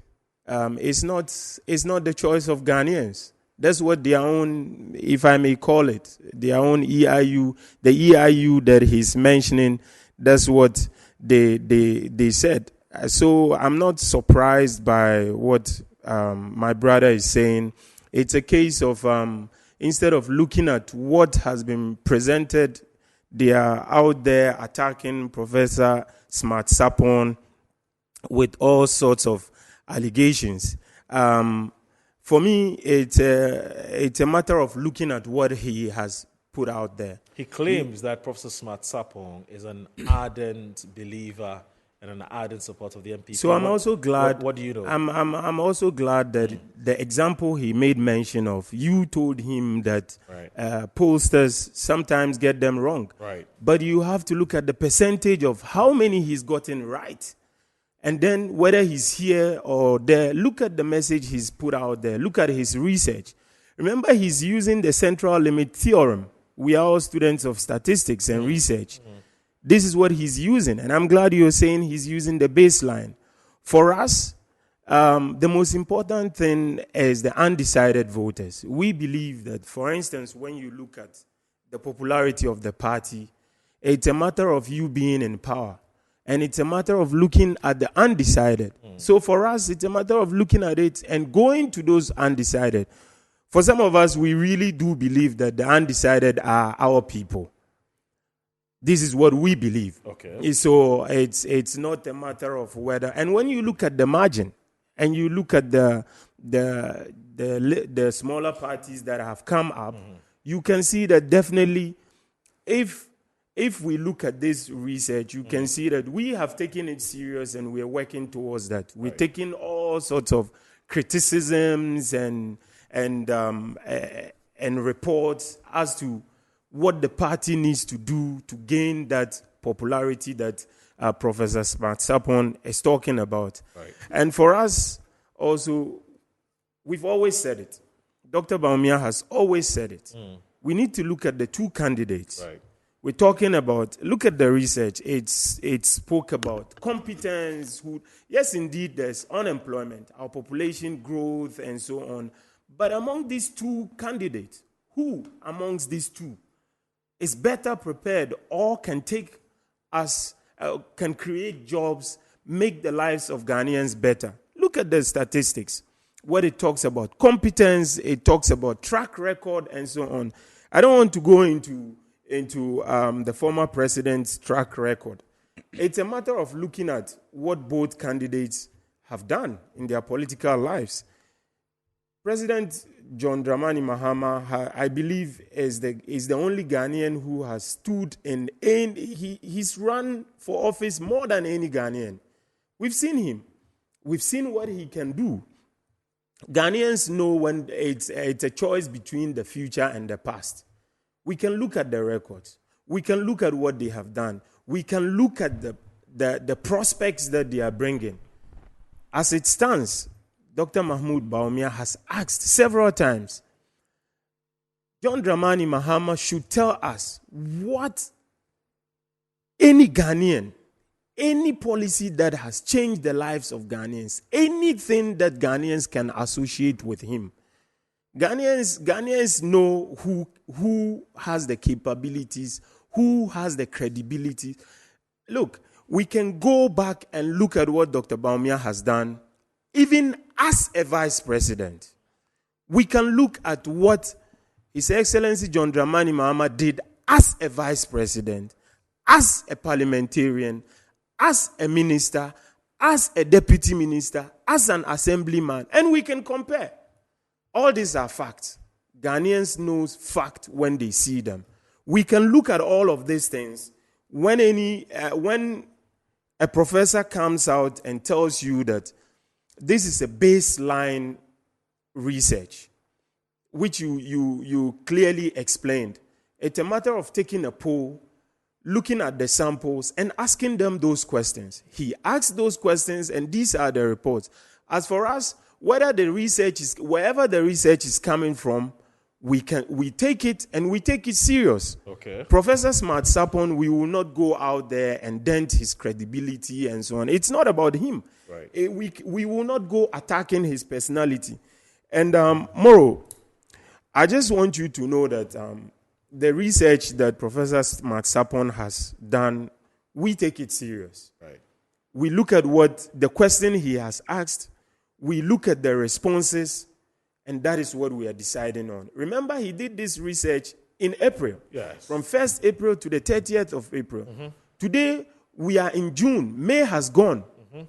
is not the choice of Ghanaians. That's what their own, if I may call it, their own EIU, the EIU that he's mentioning, that's what they said. So I'm not surprised by what my brother is saying. It's a case of instead of looking at what has been presented, they are out there attacking Professor Smart Sarpong with all sorts of allegations. For me, it's a matter of looking at what he has put out there. He claims that Professor Smart Sarpong is an ardent believer and an ardent supporter of the MPP. So I'm also glad. What do you know? I'm also glad that the example he made mention of, you told him that pollsters sometimes get them wrong. Right. But you have to look at the percentage of how many he's gotten right. And then whether he's here or there, look at the message he's put out there. Look at his research. Remember, he's using the central limit theorem. We are all students of statistics and research. This is what he's using. And I'm glad you're saying he's using the baseline. For us, the most important thing is the undecided voters. We believe that, for instance, when you look at the popularity of the party, it's a matter of you being in power. And it's a matter of looking at the undecided. So for us, it's a matter of looking at it and going to those undecided. For some of us, we really do believe that the undecided are our people. This is what we believe. So it's not a matter of whether. And when you look at the margin and you look at the smaller parties that have come up, you can see that definitely if we look at this research, you can see that we have taken it serious and we're working towards that. We're taking all sorts of criticisms and reports as to what the party needs to do to gain that popularity that Professor Smart Sarpong is talking about. And for us, also, we've always said it. Dr. Bawumia has always said it. We need to look at the two candidates. We're talking about, look at the research. It spoke about competence. Yes, indeed, there's unemployment, our population growth, and so on. But among these two candidates, who amongst these two is better prepared or can take us, can create jobs, make the lives of Ghanaians better? Look at the statistics. What it talks about competence, it talks about track record, and so on. I don't want to go into the former president's track record. It's a matter of looking at what both candidates have done in their political lives. President John Dramani Mahama, I believe, is the only Ghanaian who has stood he's run for office more than any Ghanaian. We've seen him. We've seen what he can do. Ghanaians know when it's a choice between the future and the past. We can look at the records. We can look at what they have done. We can look at the prospects that they are bringing. As it stands, Dr. Mahmoud Bawumia has asked several times, John Dramani Mahama should tell us what any Ghanaian, any policy that has changed the lives of Ghanaians, anything that Ghanaians can associate with him. Ghanaians know who has the capabilities, who has the credibility. Look, we can go back and look at what Dr. Bawumia has done, even as a vice president. We can look at what His Excellency John Dramani Mahama did as a vice president, as a parliamentarian, as a minister, as a deputy minister, as an assemblyman, and we can compare. All these are facts. Ghanaians know fact when they see them. We can look at all of these things when a professor comes out and tells you that this is a baseline research, which you clearly explained. It's a matter of taking a poll, looking at the samples, and asking them those questions. He asked those questions, and these are the reports. As for us, wherever the research is coming from, we take it, and we take it serious. Okay. Professor Smart Sarpong, we will not go out there and dent his credibility and so on. It's not about him. Right. We will not go attacking his personality. And Moro, I just want you to know that the research that Professor Smart Sarpong has done, we take it serious. Right. We look at what the question he has asked, we look at the responses, and that is what we are deciding on. Remember, he did this research in April. Yes. From 1st April to the 30th of April. Mm-hmm. Today, we are in June. May has gone. Mm-hmm.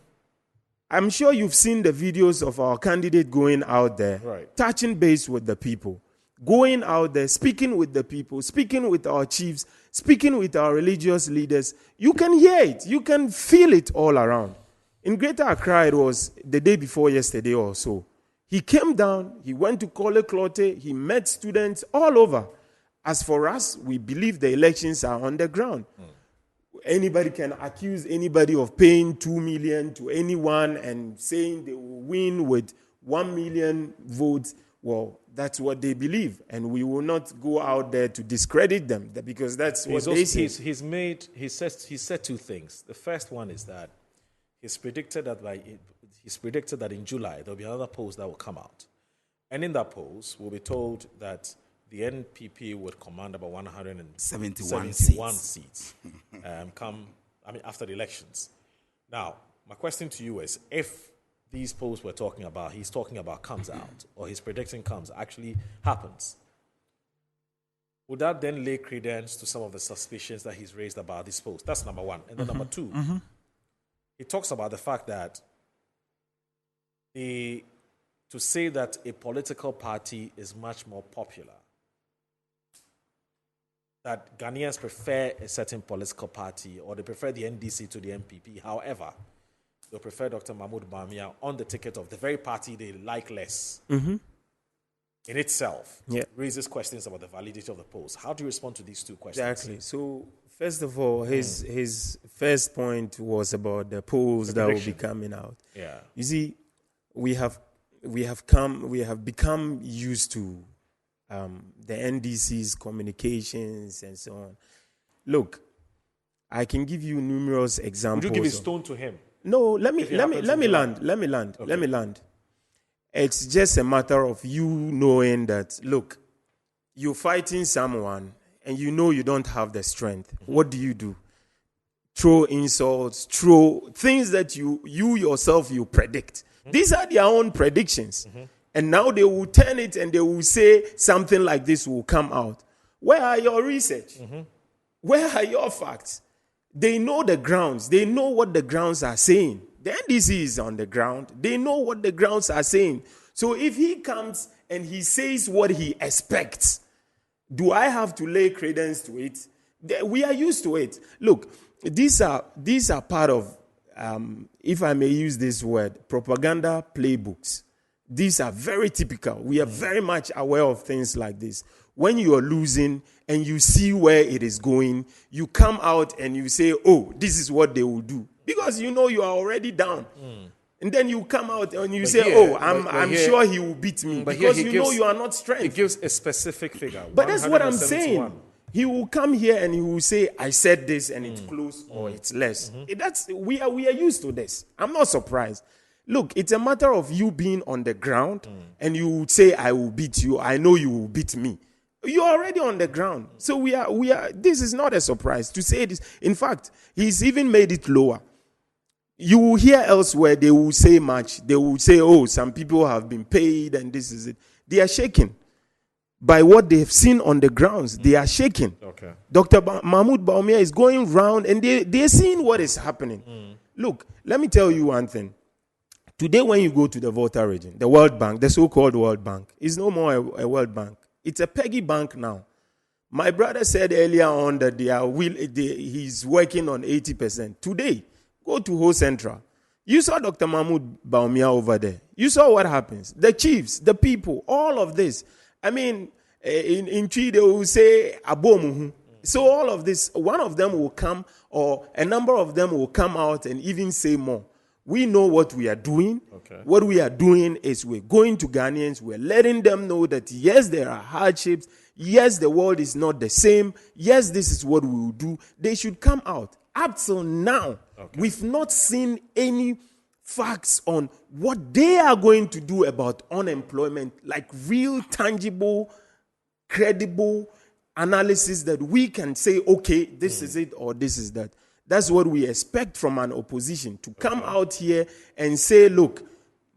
I'm sure you've seen the videos of our candidate going out there, right, touching base with the people, going out there, speaking with the people, speaking with our chiefs, speaking with our religious leaders. You can hear it. You can feel it all around. In Greater Accra, it was the day before yesterday or so. He came down, he went to Kole Klote, he met students all over. As for us, we believe the elections are on the ground. Anybody can accuse anybody of paying 2 million to anyone and saying they will win with 1 million votes. Well, that's what they believe, and we will not go out there to discredit them because that's what they say. He said two things. The first one is that he's predicted that in July there'll be another polls that will come out, and in that polls we'll be told that the NPP would command about 171 seats after the elections. Now, my question to you is, if these polls he's talking about comes out, or he's predicting actually happens, would that then lay credence to some of the suspicions that he's raised about these polls? That's number one. And then number two, he talks about the fact that to say that a political party is much more popular, that Ghanaians prefer a certain political party, or they prefer the NDC to the MPP. However, they'll prefer Dr. Mahmoud Bawumia on the ticket of the very party they like less. Mm-hmm. In itself, raises questions about the validity of the polls. How do you respond to these two questions? Exactly. So, first of all, his first point was about the polls that will be coming out. Yeah. You see, we have become used to the NDC's communications and so on. Look, I can give you numerous examples. Would you give a stone to him? No, let me land. It's just a matter of you knowing that, look, you're fighting someone and you know you don't have the strength. Mm-hmm. What do? Throw insults, throw things that you yourself predict. Mm-hmm. These are their own predictions. Mm-hmm. And now they will turn it and they will say something like this will come out. Where are your research? Mm-hmm. Where are your facts? They know the grounds. They know what the grounds are saying. The NDC is on the ground. They know what the grounds are saying. So if he comes and he says what he expects, do I have to lay credence to it? We are used to it. Look, these are part of if I may use this word, propaganda playbooks. These are very typical. We are very much aware of things like this. When you are losing and you see where it is going, you come out and you say, oh, this is what they will do. Because you know you are already down. And then you come out and you say, I'm sure he will beat me. Because you know you are not strength. He gives a specific figure. But that's what I'm saying. He will come here and he will say, I said this and it's close or it's less. We are used to this. I'm not surprised. Look, it's a matter of you being on the ground and you would say, I will beat you. I know you will beat me. You're already on the ground. So we are, this is not a surprise to say this. In fact, he's even made it lower. You will hear elsewhere, they will say much. They will say, oh, some people have been paid and this is it. They are shaken by what they have seen on the grounds. They are shaken. Okay. Dr. Mahmoud Bawumia is going round and they're seeing what is happening. Look, let me tell you one thing. Today, when you go to the Volta region, the World Bank, the so-called World Bank, is no more a World Bank. It's a peggy bank now. My brother said earlier on that he's working on 80%. Today, go to Ho Central. You saw Dr. Mahmoud Bawumia over there. You saw what happens. The chiefs, the people, all of this. I mean, in Chi, they will say, Abomuhu. So all of this, one of them will come, or a number of them will come out and even say more. We know what we are doing. Okay. What we are doing is we're going to Ghanaians. We're letting them know that, yes, there are hardships. Yes, the world is not the same. Yes, this is what we will do. They should come out. Up till now, we've not seen any facts on what they are going to do about unemployment, like real, tangible, credible analysis that we can say, okay, this is it or this is that. That's what we expect from an opposition, to come out here and say, look,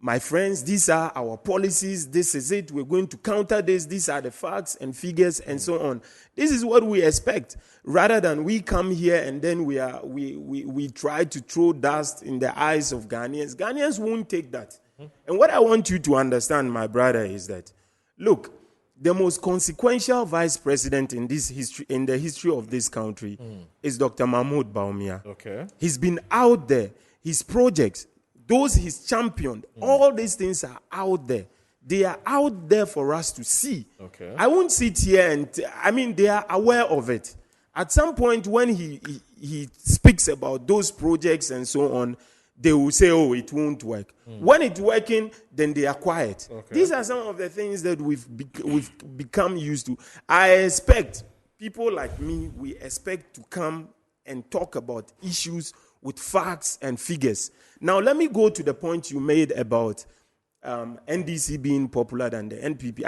my friends, these are our policies. This is it. We're going to counter this. These are the facts and figures and so on. This is what we expect, rather than we come here and then we try to throw dust in the eyes of Ghanaians. Ghanaians won't take that. And what I want you to understand, my brother, is that, look, the most consequential vice president in the history of this country is Dr. Mahmoud Bawumia. Okay. He's been out there. His projects, those he's championed, all these things are out there. They are out there for us to see. Okay. I won't sit here and, they are aware of it. At some point when he speaks about those projects and so on, they will say, oh, it won't work. When it's working, then they are quiet. Okay. These are some of the things that we've become used to. I expect people like me, we expect to come and talk about issues with facts and figures. Now, let me go to the point you made about NDC being popular than the NPP.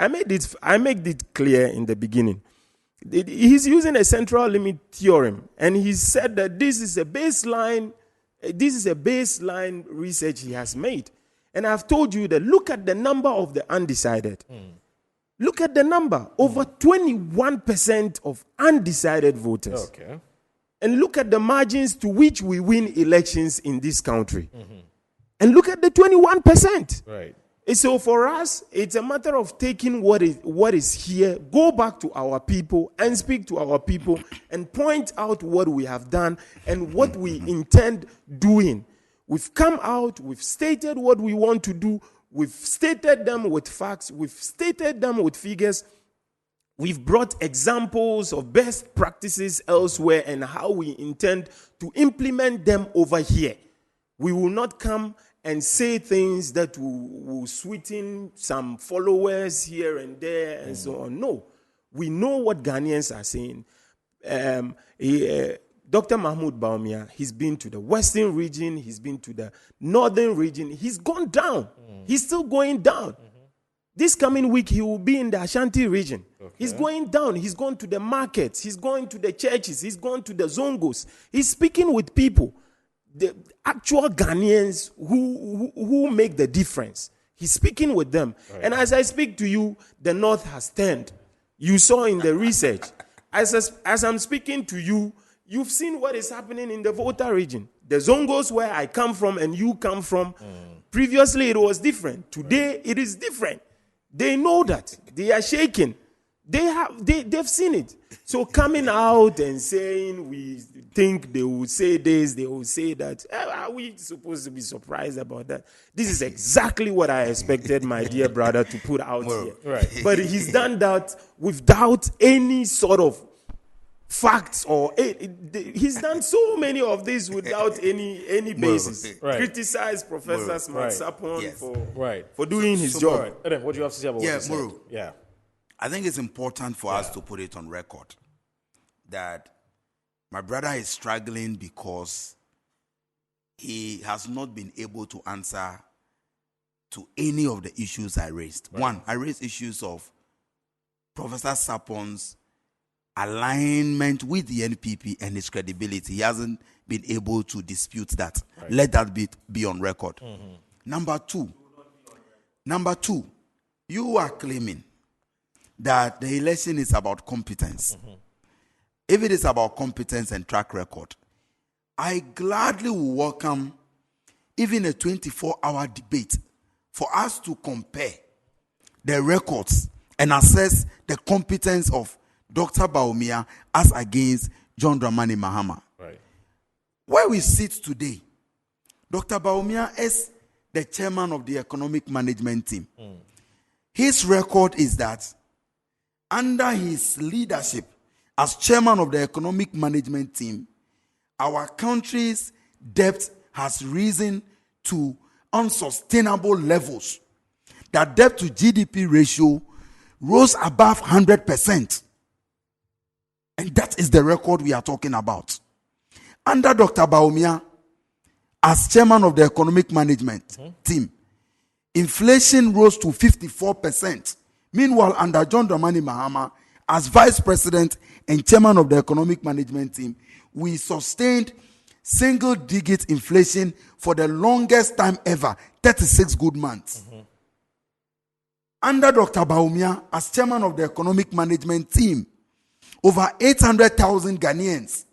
I made it clear in the beginning. He's using a central limit theorem, and he said that this is a baseline research he has made. And I've told you that look at the number of the undecided. Look at the number. Over 21% of undecided voters. Okay. And look at the margins to which we win elections in this country. And look at the 21%. Right. And so for us, it's a matter of taking what is here, go back to our people and speak to our people and point out what we have done and what we intend doing. We've come out, we've stated what we want to do, we've stated them with facts, we've stated them with figures. We've brought examples of best practices elsewhere and how we intend to implement them over here. We will not come and say things that will sweeten some followers here and there and so on. No. We know what Ghanaians are saying. Dr. Mahmoud Bawumia, he's been to the western region, he's been to the northern region. He's gone down. He's still going down. This coming week, he will be in the Ashanti region. Okay. He's going down. He's gone to the markets. He's going to the churches. He's gone to the Zongos. He's speaking with people, the actual Ghanaians who make the difference. He's speaking with them. Right. And as I speak to you, the North has turned. You saw in the research. As I'm speaking to you, you've seen what is happening in the Volta region. The Zongos where I come from and you come from, previously it was different. Today it is different. They know that. They are shaking. They've seen it. So coming out and saying we think they will say this, they will say that, are we supposed to be surprised about that? This is exactly what I expected my dear brother to put out here. Right. But he's done that without any sort of facts or he's done so many of these without any basis. Right. Criticize Professor Smart Sarpong for doing his job. Right. And then what do you have to say about what he said? Muru. Yeah. I think it's important for us to put it on record that my brother is struggling because he has not been able to answer to any of the issues I raised. Right. One, I raised issues of Professor Sarpong's alignment with the NPP and his credibility. He hasn't been able to dispute that. Right. Let that be on record. Mm-hmm. Number two, you are claiming that the election is about competence. Mm-hmm. If it is about competence and track record, I gladly will welcome even a 24-hour debate for us to compare the records and assess the competence of Dr. Bawumia as against John Dramani Mahama. Right. Where we sit today, Dr. Bawumia is the chairman of the economic management team. Mm. His record is that under his leadership as chairman of the economic management team, our country's debt has risen to unsustainable levels. That debt to GDP ratio rose above 100%. And that is the record we are talking about. Under Dr. Bawumia, as chairman of the economic management team, inflation rose to 54%. Meanwhile, under John Dramani Mahama, as vice president and chairman of the economic management team, we sustained single-digit inflation for the longest time ever, 36 good months. Mm-hmm. Under Dr. Bawumia, as chairman of the economic management team, over 800,000 Ghanaians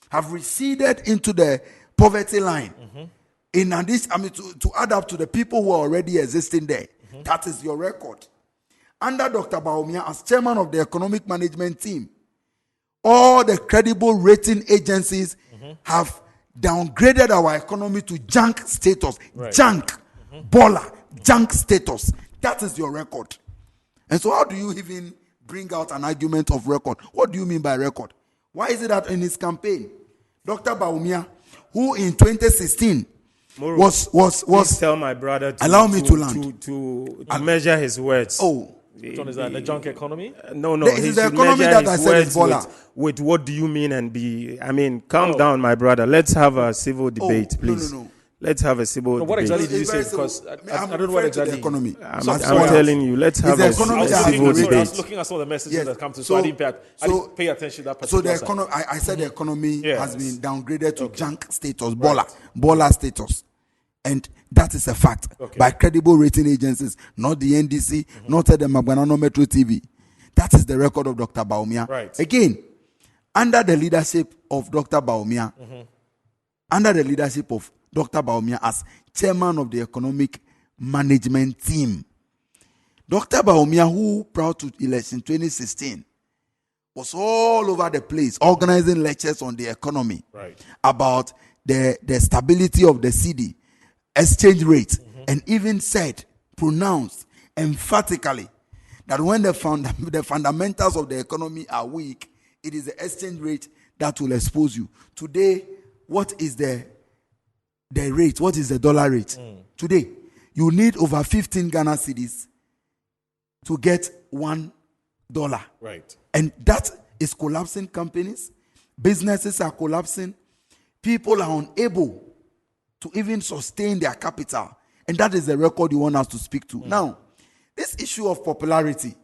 have receded into the poverty line. Mm-hmm. In addition, to add up to the people who are already existing there. Mm-hmm. That is your record. Under Dr. Bawumia, as chairman of the economic management team, all the credible rating agencies have downgraded our economy to junk status. Right. Junk. Baller. Junk status. That is your record. And so how do you even bring out an argument of record? What do you mean by record? Why is it that in his campaign, Dr. Bawumia, who in 2016 was tell my brother to, allow me to land to measure his words. Oh, John, is that the junk economy? No. This is the economy that I said is baller. With what do you mean and be? I mean, calm down, my brother. Let's have a civil debate, please. No. Let's have a civil debate. What exactly did you say? Because I don't know what exactly. The economy. I'm telling you, let's have a civil debate. I was looking at some of the messages that come to, so I didn't pay attention to that particular. So the economy, I said the economy has been downgraded to junk status, baller status. And that is a fact by credible rating agencies, not the NDC, not the Magbanano Metro TV. That is the record of Dr. Bawumia. Right. Again, under the leadership of Dr. Bawumia, as chairman of the economic management team, Dr. Bawumia, who prior to election 2016 was all over the place organizing lectures on the economy, about the stability of the cedi, exchange rate, and even pronounced emphatically that when the fundamentals of the economy are weak, it is the exchange rate that will expose you. Today, what is the rate? What is the dollar rate? Today, you need over 15 Ghana cedis to get $1. Right. And that is collapsing companies. Businesses are collapsing. People are unable to even sustain their capital. And that is the record you want us to speak to. Now, this issue of popularity,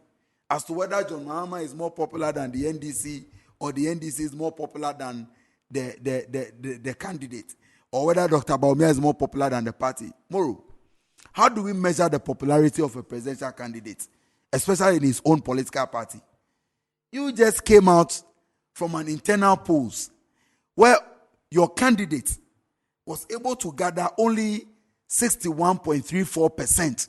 as to whether John Mahama is more popular than the NDC or the NDC is more popular than the candidate, or whether Dr. Bawumia is more popular than the party. Moro, how do we measure the popularity of a presidential candidate, especially in his own political party? You just came out from an internal polls where your candidate was able to gather only 61.34%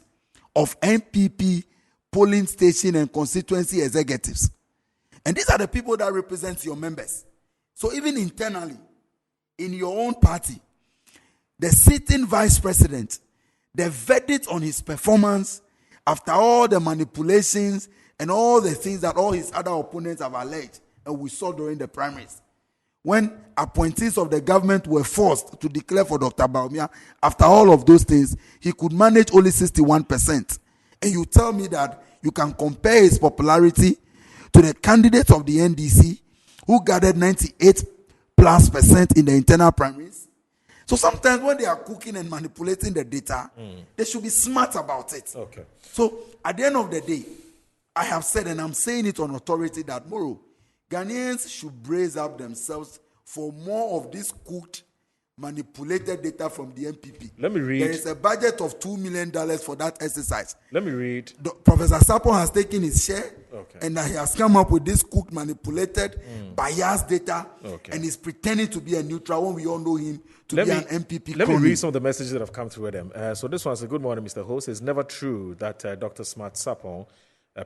of NPP polling station and constituency executives. And these are the people that represent your members. So even internally, in your own party, the sitting vice president, the verdict on his performance after all the manipulations and all the things that all his other opponents have alleged, and we saw during the primaries, when appointees of the government were forced to declare for Dr. Bawumia, after all of those things, he could manage only 61%. And you tell me that you can compare his popularity to the candidate of the NDC who gathered 98+% in the internal primaries? So sometimes when they are cooking and manipulating the data, they should be smart about it. Okay. So at the end of the day, I have said, and I'm saying it on authority, that Moro, Ghanaians should brace up themselves for more of this cooked, manipulated data from the MPP. Let me read. There is a budget of $2 million for that exercise. Let me read. Professor Sarpong has taken his share, Okay. and he has come up with this cooked, manipulated, biased data, Okay. and is pretending to be a neutral when we all know him to be an MPP Let crony. me read some of the messages that have come through them. So this one says, good morning, Mr. Host. It's never true that Dr. Smart Sarpong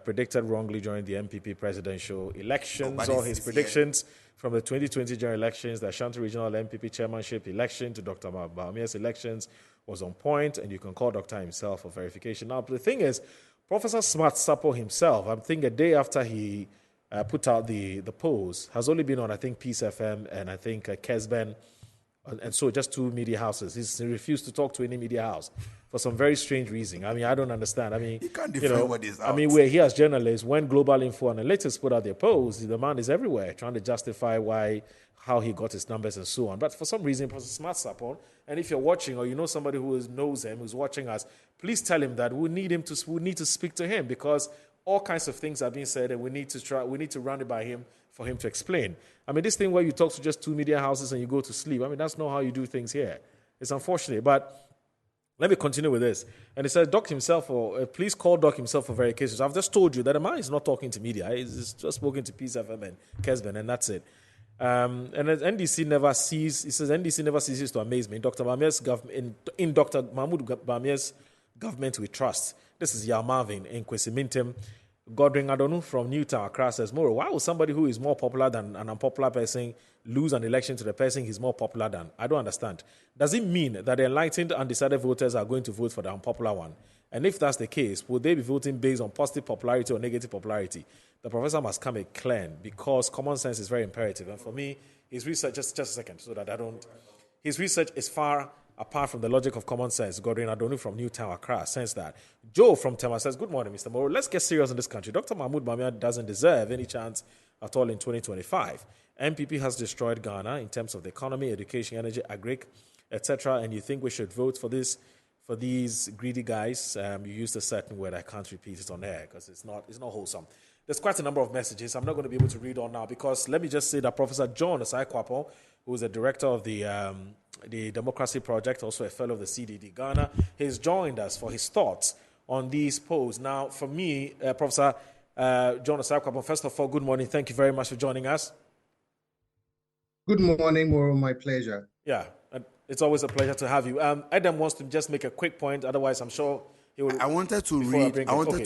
predicted wrongly during the MPP presidential elections. Nobody All his says predictions from the 2020 general elections, the Ashanti Regional MPP chairmanship election to Dr. Bawumia's elections was on point, and you can call Dr. himself for verification. Now, the thing is, Professor Smart Sarpong himself, I think a day after he put out the polls, has only been on, I think, Peace FM and I think Kesben, and so just 2 media houses. He refused to talk to any media house for some very strange reason. I mean, I don't understand. I mean, He can't defend what is out. I mean, we're here as journalists. When Global Info Analytics put out their polls, the man is everywhere trying to justify how he got his numbers and so on. But for some reason, Professor Smart Sarpong, and if you're watching or you know somebody who knows him, who's watching us, please tell him that we need to speak to him, because all kinds of things are being said, and we need to run it by him for him to explain. I mean, this thing where you talk to just 2 media houses and you go to sleep, I mean, that's not how you do things here. It's unfortunate. But let me continue with this. And it says, please call Doc himself for verifications. I've just told you that the man is not talking to media. He's just spoken to Peace FM and Kesben, and that's it. And NDC never ceases. It says NDC never ceases to amaze me. In Dr. Mahmoud Bawumia's government we trust. This is Marvin in Kwesimintem. Godwin Adonu from Newtown, Accra says, Moro, why would somebody who is more popular than an unpopular person lose an election to the person he's more popular than? I don't understand. Does it mean that the enlightened, undecided voters are going to vote for the unpopular one? And if that's the case, would they be voting based on positive popularity or negative popularity? The professor must come clean, because common sense is very imperative. And for me, his research, just a second, so that his research is far apart from the logic of common sense. Godwin Adonu from Newtown, Accra, says that. Joe from Tema says, good morning, Mr. Moro. Let's get serious in this country. Dr. Mahmoud Bawumia doesn't deserve any chance at all in 2025. MPP has destroyed Ghana in terms of the economy, education, energy, agric, etc. And you think we should vote for these greedy guys? You used a certain word. I can't repeat it on air because it's not wholesome. There's quite a number of messages. I'm not going to be able to read all now, because let me just say that Professor John Osai-Kwapo, who is the director of the Democracy Project, also a fellow of the CDD Ghana, has joined us for his thoughts on these polls. Now, for me, Professor John Osai-Kwapo, first of all, good morning. Thank you very much for joining us. Good morning, Moro. My pleasure. Yeah, it's always a pleasure to have you. Adam wants to just make a quick point. Otherwise, I'm sure he will. I wanted to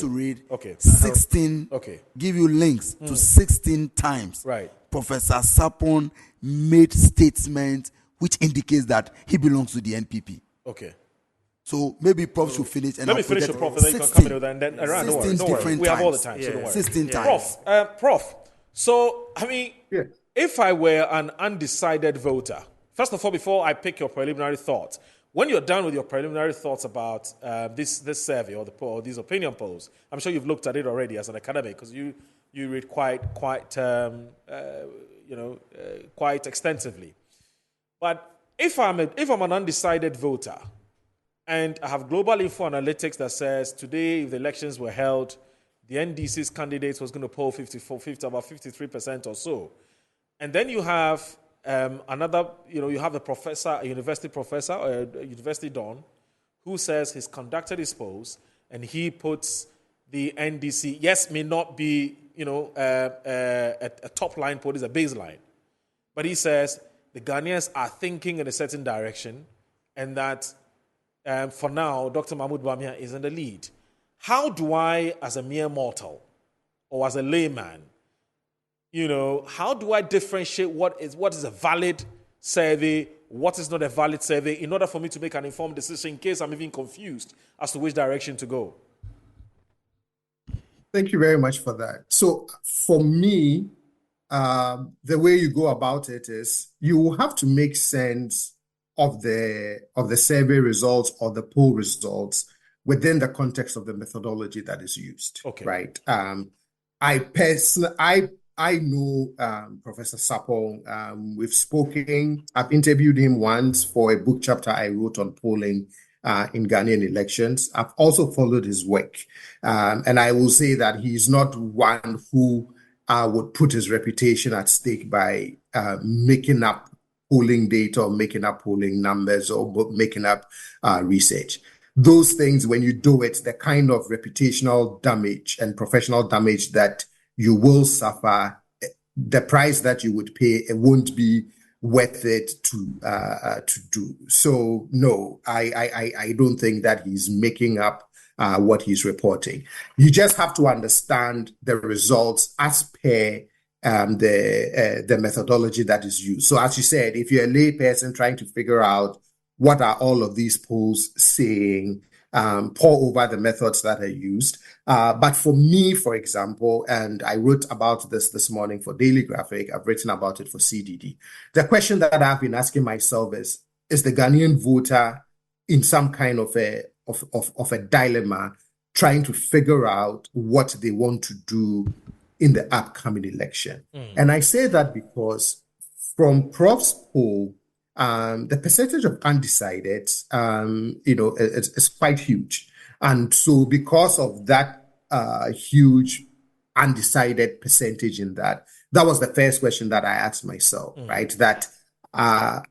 read Okay. 16, Okay. give you links to 16 times. Right. Professor Sarpong made statements which indicates that he belongs to the NPP. Okay. So maybe Prof should finish. And Let me finish with Prof, and then you can come in with that, and then around. Don't worry. different We have all the times. time, so don't worry. 16 times. Prof. So, I mean, Yes. if I were an undecided voter, first of all, before I pick your preliminary thoughts, when you're done with your preliminary thoughts about this survey or the poll, these opinion polls, I'm sure you've looked at it already as an academic, because you read quite extensively. But if I'm an undecided voter, and I have Global Info Analytics that says today, if the elections were held, the NDC's candidate was going to poll about 53% or so. And then you have you have a university professor, a university don, who says he's conducted his polls, and he puts the NDC, yes, may not be, a top line poll, is a baseline. But he says the Ghanaians are thinking in a certain direction, and that for now, Dr. Mahmoud Bawumia is in the lead. How do I, as a mere mortal or as a layman, how do I differentiate what is a valid survey, what is not a valid survey, in order for me to make an informed decision in case I'm even confused as to which direction to go? Thank you very much for that. So for me, the way you go about it is you will have to make sense of the survey results or the poll results within the context of the methodology that is used. Okay. Right. I know Professor Sarpong. We've spoken. I've interviewed him once for a book chapter I wrote on polling in Ghanaian elections. I've also followed his work. And I will say that he's not one who would put his reputation at stake by making up polling data or making up polling numbers or making up research. Those things, when you do it, the kind of reputational damage and professional damage that you will suffer, the price that you would pay, it won't be worth it to do. So no, I don't think that he's making up what he's reporting. You just have to understand the results as per the methodology that is used. So as you said, if you're a lay person trying to figure out what are all of these polls saying, pour over the methods that are used. But for me, for example, and I wrote about this morning for Daily Graphic, I've written about it for CDD. The question that I've been asking myself is the Ghanaian voter in some kind of a dilemma, trying to figure out what they want to do in the upcoming election? And I say that because from Prof's poll, the percentage of undecided, it's quite huge. And so because of that huge undecided percentage in that was the first question that I asked myself, right? That are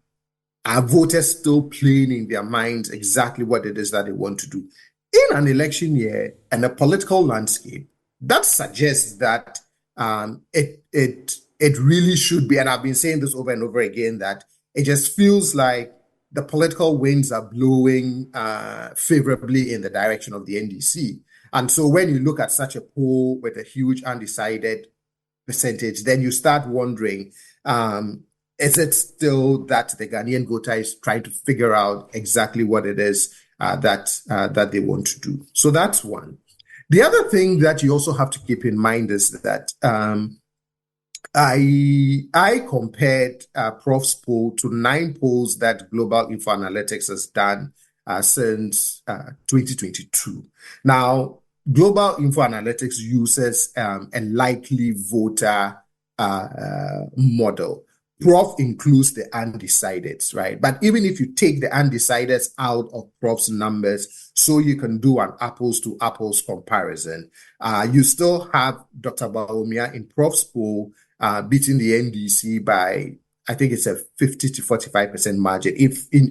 voters still playing in their minds exactly what it is that they want to do? In an election year and a political landscape, that suggests that it really should be, and I've been saying this over and over again, that it just feels like the political winds are blowing favorably in the direction of the NDC. And so when you look at such a poll with a huge undecided percentage, then you start wondering, is it still that the Ghanaian voter is trying to figure out exactly what it is that they want to do? So that's one. The other thing that you also have to keep in mind is that I compared Prof's poll to 9 polls that Global Info Analytics has done since 2022. Now, Global Info Analytics uses a likely voter model. Prof includes the undecideds, right? But even if you take the undecideds out of Prof's numbers, so you can do an apples to apples comparison, you still have Dr. Bawumia in Prof's poll beating the NDC by, I think it's a 50 to 45% margin.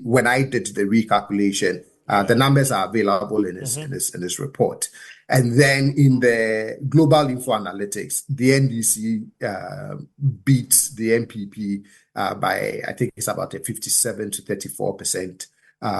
When I did the recalculation, the numbers are available in his report. And then in the Global Info Analytics, the NDC beats the MPP by, I think it's about a 57 to 34%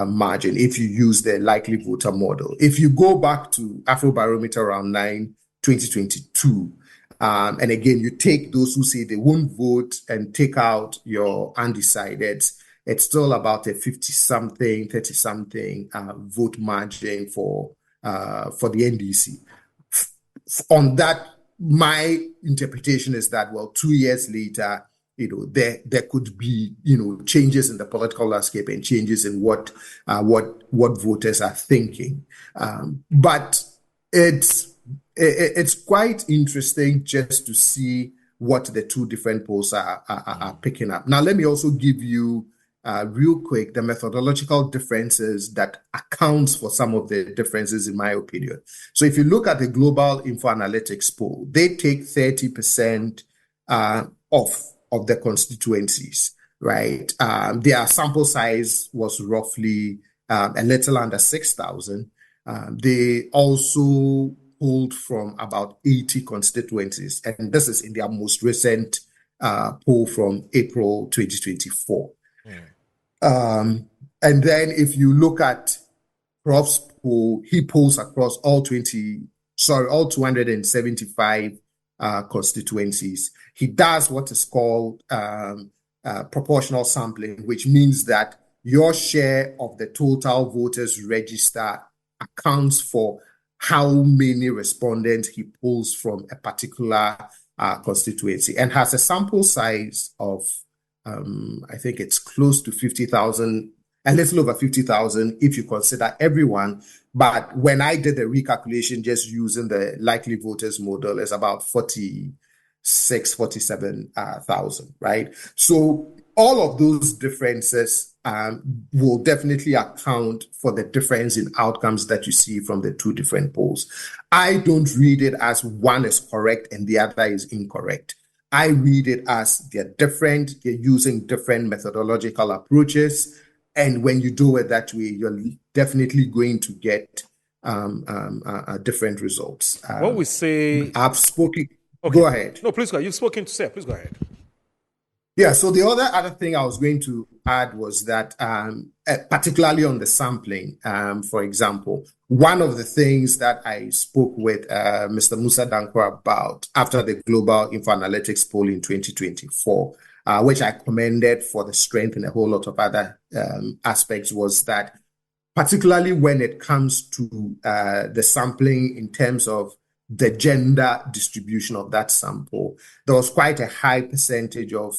margin if you use the likely voter model. If you go back to Afrobarometer Round 9, 2022, and again, you take those who say they won't vote and take out your undecideds, it's still about a 50-something, 30-something vote margin for the NDC. On that, my interpretation is that, well, 2 years later, there could be, changes in the political landscape and changes in what voters are thinking. But it's quite interesting just to see what the two different polls are picking up. Now, let me also give you real quick the methodological differences that accounts for some of the differences, in my opinion. So if you look at the Global Info Analytics poll, they take 30% of the constituencies, right? Their sample size was roughly a little under 6,000. They also polled from about 80 constituencies, and this is in their most recent poll from April 2024. And then if you look at Prof's poll, he polls across all 275 constituencies. He does what is called proportional sampling, which means that your share of the total voters register accounts for how many respondents he pulls from a particular constituency, and has a sample size of, I think it's close to 50,000, a little over 50,000 if you consider everyone. But when I did the recalculation just using the likely voters model, it's about 47,000, right? So all of those differences will definitely account for the difference in outcomes that you see from the two different polls. I don't read it as one is correct and the other is incorrect. I read it as they're different, they're using different methodological approaches. And when you do it that way, you're definitely going to get different results. What we say... I've spoken... Okay. Go ahead. No, please go ahead. You've spoken to say. Please go ahead. Yeah, so the other thing I was going to add was that, particularly on the sampling, for example, one of the things that I spoke with Mr. Musa Danko about after the Global Info Analytics poll in 2024, which I commended for the strength and a whole lot of other aspects, was that particularly when it comes to the sampling in terms of the gender distribution of that sample, there was quite a high percentage of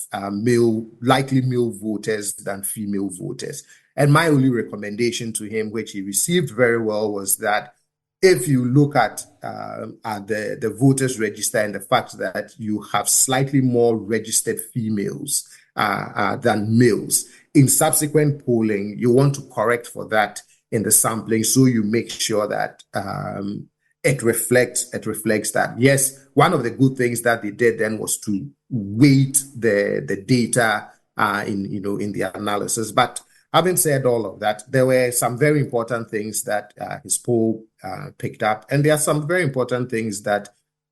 likely male voters than female voters. And my only recommendation to him, which he received very well, was that if you look at the voters register and the fact that you have slightly more registered females than males, in subsequent polling, you want to correct for that in the sampling, so you make sure that it reflects that. Yes, one of the good things that they did then was to weight the data in the analysis. But having said all of that, there were some very important things that his poll picked up, and there are some very important things that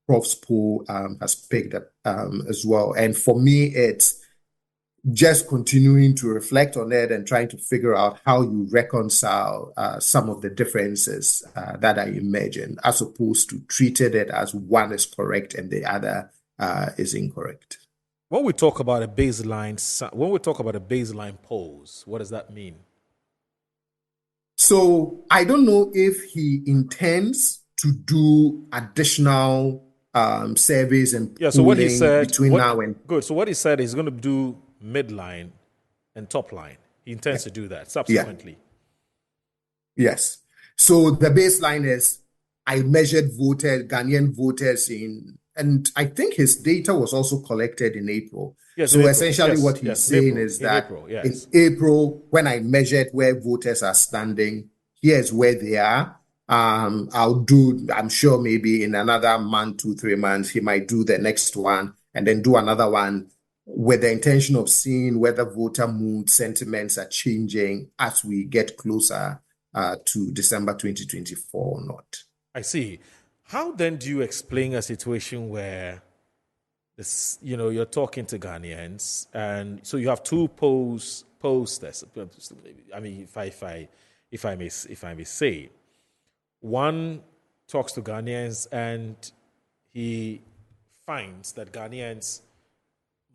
Prof's poll has picked up as well. And for me, it's just continuing to reflect on it and trying to figure out how you reconcile some of the differences that are emerging, as opposed to treating it as one is correct and the other is incorrect. When we talk about a baseline polls, what does that mean? So I don't know if he intends to do additional surveys and so what he said between now and good. So what he said is going to do midline and top line. He intends to do that subsequently. Yeah. Yes. So the baseline is I measured Ghanaian voters and I think his data was also collected in April. Yes, so in essentially what he's saying is that in April, when I measured where voters are standing, here's where they are. I'm sure maybe in another month, 2-3 months, he might do the next one and then do another one, with the intention of seeing whether voter mood sentiments are changing as we get closer to December 2024 or not. I see. How then do you explain a situation where you're talking to Ghanaians, and so you have two posters? I mean, if I may say, one talks to Ghanaians and he finds that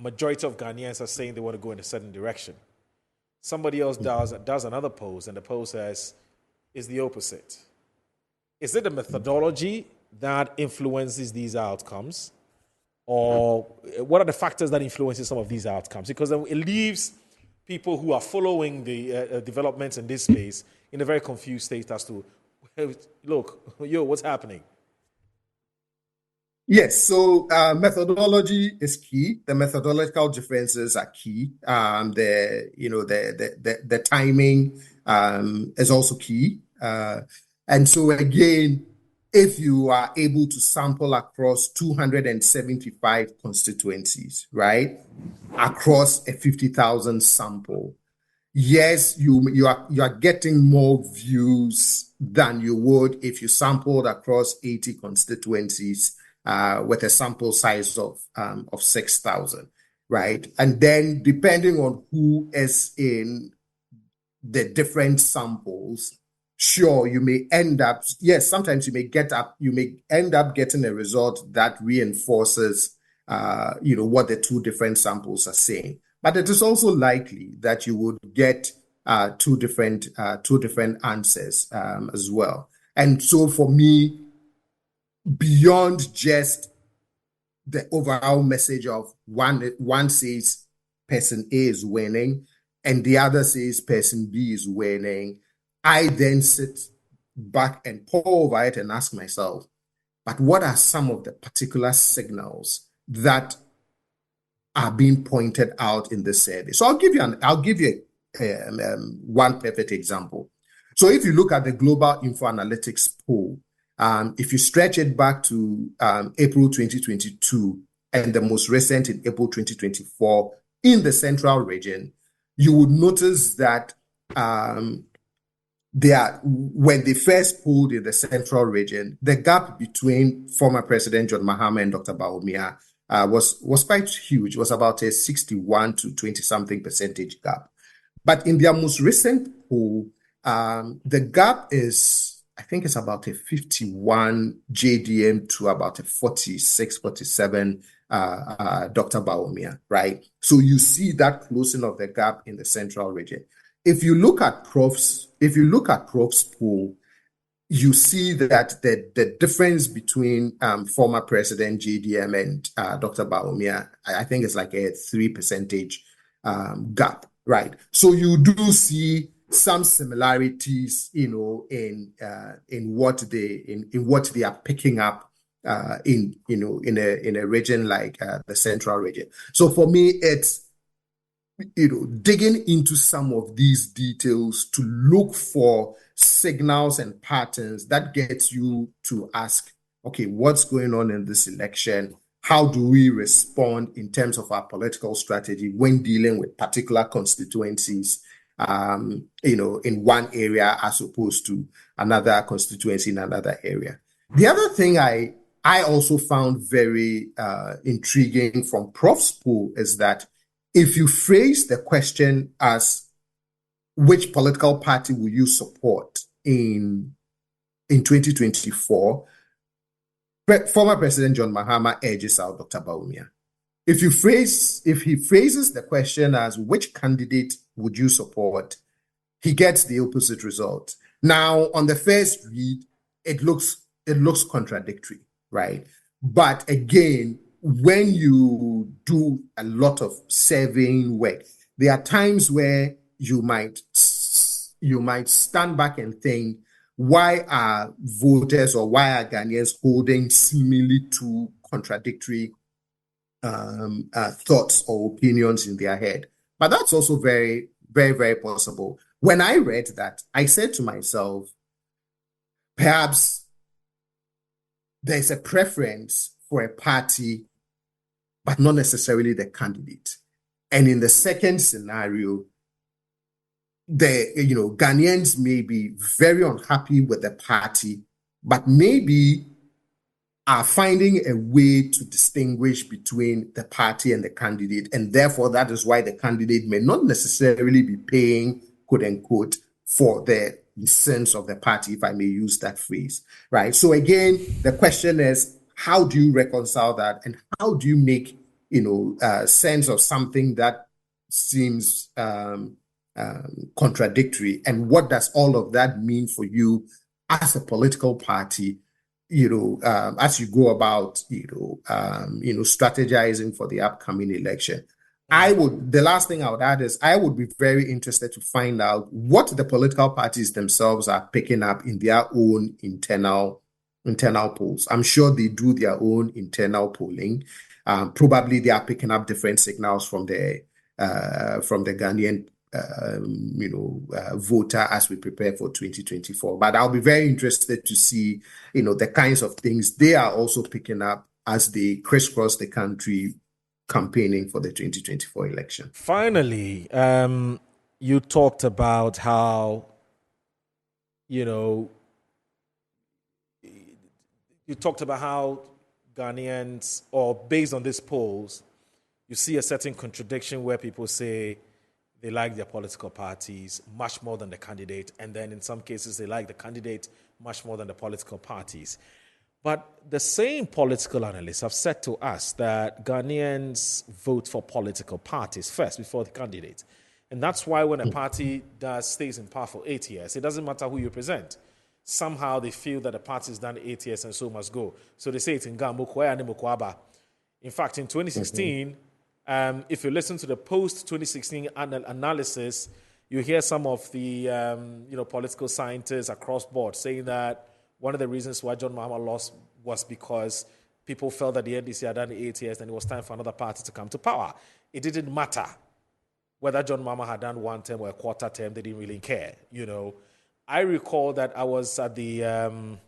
majority of Ghanaians are saying they want to go in a certain direction. Somebody else does another poll, and the poll says is the opposite. Is it the methodology that influences these outcomes, or what are the factors that influences some of these outcomes? Because then it leaves people who are following the developments in this space in a very confused state as to, look, what's happening? Yes, so methodology is key. The methodological differences are key. The timing is also key. And so again, if you are able to sample across 275 constituencies, right, across a 50,000 sample, yes, you are getting more views than you would if you sampled across 80 constituencies with a sample size of 6,000, right? And then depending on who is in the different samples, sure, you may end up, yes, sometimes you may end up getting a result that reinforces, what the two different samples are saying. But it is also likely that you would get two different answers as well. And so for me, beyond just the overall message of one says person A is winning and the other says person B is winning, I then sit back and pore over it and ask myself, but what are some of the particular signals that are being pointed out in this survey? So I'll give you one perfect example. So if you look at the Global Info Analytics poll, if you stretch it back to April 2022 and the most recent in April 2024 in the central region, you would notice that when they first polled in the central region, the gap between former President John Mahama and Dr. Bawumia was quite huge. It was about a 61 to 20-something percentage gap. But in their most recent poll, the gap is, I think it's about a 51 JDM to about a 46, 47 Dr. Bawumia, right? So you see that closing of the gap in the central region. If you look at Prof's poll, you see that the difference between former President JDM and Dr. Bawumia, I think it's like a 3 percentage gap, right? So you do see some similarities, in what they are picking up in a region like the central region. So for me, it's digging into some of these details to look for signals and patterns that gets you to ask, okay, what's going on in this election? How do we respond in terms of our political strategy when dealing with particular constituencies, in one area as opposed to another constituency in another area? The other thing I also found very intriguing from Prof's poll is that if you phrase the question as which political party will you support in 2024, former President John Mahama edges out Dr. Bawumia. If he phrases the question as which candidate would you support, he gets the opposite result. Now, on the first read, it looks contradictory, right? But again, when you do a lot of surveying work, there are times where you might stand back and think, why are voters or why are Ghanaians holding seemingly two contradictory thoughts or opinions in their head? But that's also very, very, very possible. When I read that, I said to myself, perhaps there's a preference for a party, but not necessarily the candidate. And in the second scenario, Ghanaians may be very unhappy with the party, but maybe are finding a way to distinguish between the party and the candidate. And therefore, that is why the candidate may not necessarily be paying, quote unquote, for the sense of the party, if I may use that phrase, right? So again, the question is, how do you reconcile that? And how do you make, sense of something that seems contradictory? And what does all of that mean for you as a political party, as you go about, strategizing for the upcoming election? The last thing I would add is I would be very interested to find out what the political parties themselves are picking up in their own internal polls. I'm sure they do their own internal polling. Probably they are picking up different signals from the Ghanaian voter as we prepare for 2024. But I'll be very interested to see, the kinds of things they are also picking up as they crisscross the country campaigning for the 2024 election. Finally, you talked about how, Ghanaians, or based on these polls, you see a certain contradiction where people say they like their political parties much more than the candidate, and then in some cases they like the candidate much more than the political parties. But the same political analysts have said to us that Ghanaians vote for political parties first before the candidate. And that's why when a party stays in power for 8 years, it doesn't matter who you present. Somehow they feel that the party has done 8 years and so must go. So they say it in Ghana. In fact, in 2016, if you listen to the post-2016 analysis, you hear some of the political scientists across board saying that one of the reasons why John Mahama lost was because people felt that the NDC had done 8 years and it was time for another party to come to power. It didn't matter whether John Mahama had done one term or a quarter term. They didn't really care. I recall that I was at the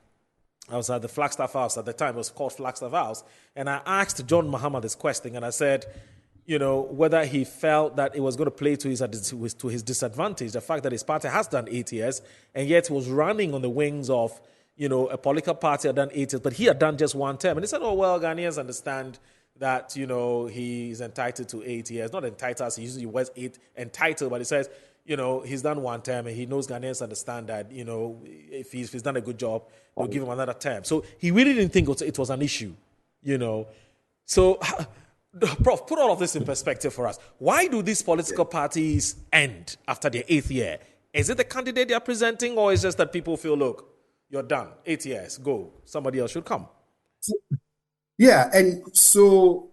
Flagstaff House at the time. It was called Flagstaff House, and I asked John Mahama this question, and I said, whether he felt that it was going to play to his disadvantage, the fact that his party has done 8 years, and yet was running on the wings of a political party had done 8 years, but he had done just one term. And he said, Ghanaians understand that, he's entitled to 8 years. Not entitled, as he usually was entitled, but he says, he's done one term, and he knows Ghanaians understand that, if he's done a good job, they'll give him another term. So he really didn't think it was an issue, So, Prof, put all of this in perspective for us. Why do these political parties end after their 8th year? Is it the candidate they're presenting, or is it just that people feel, look, you're done, 8 years, go, somebody else should come? Yeah, and so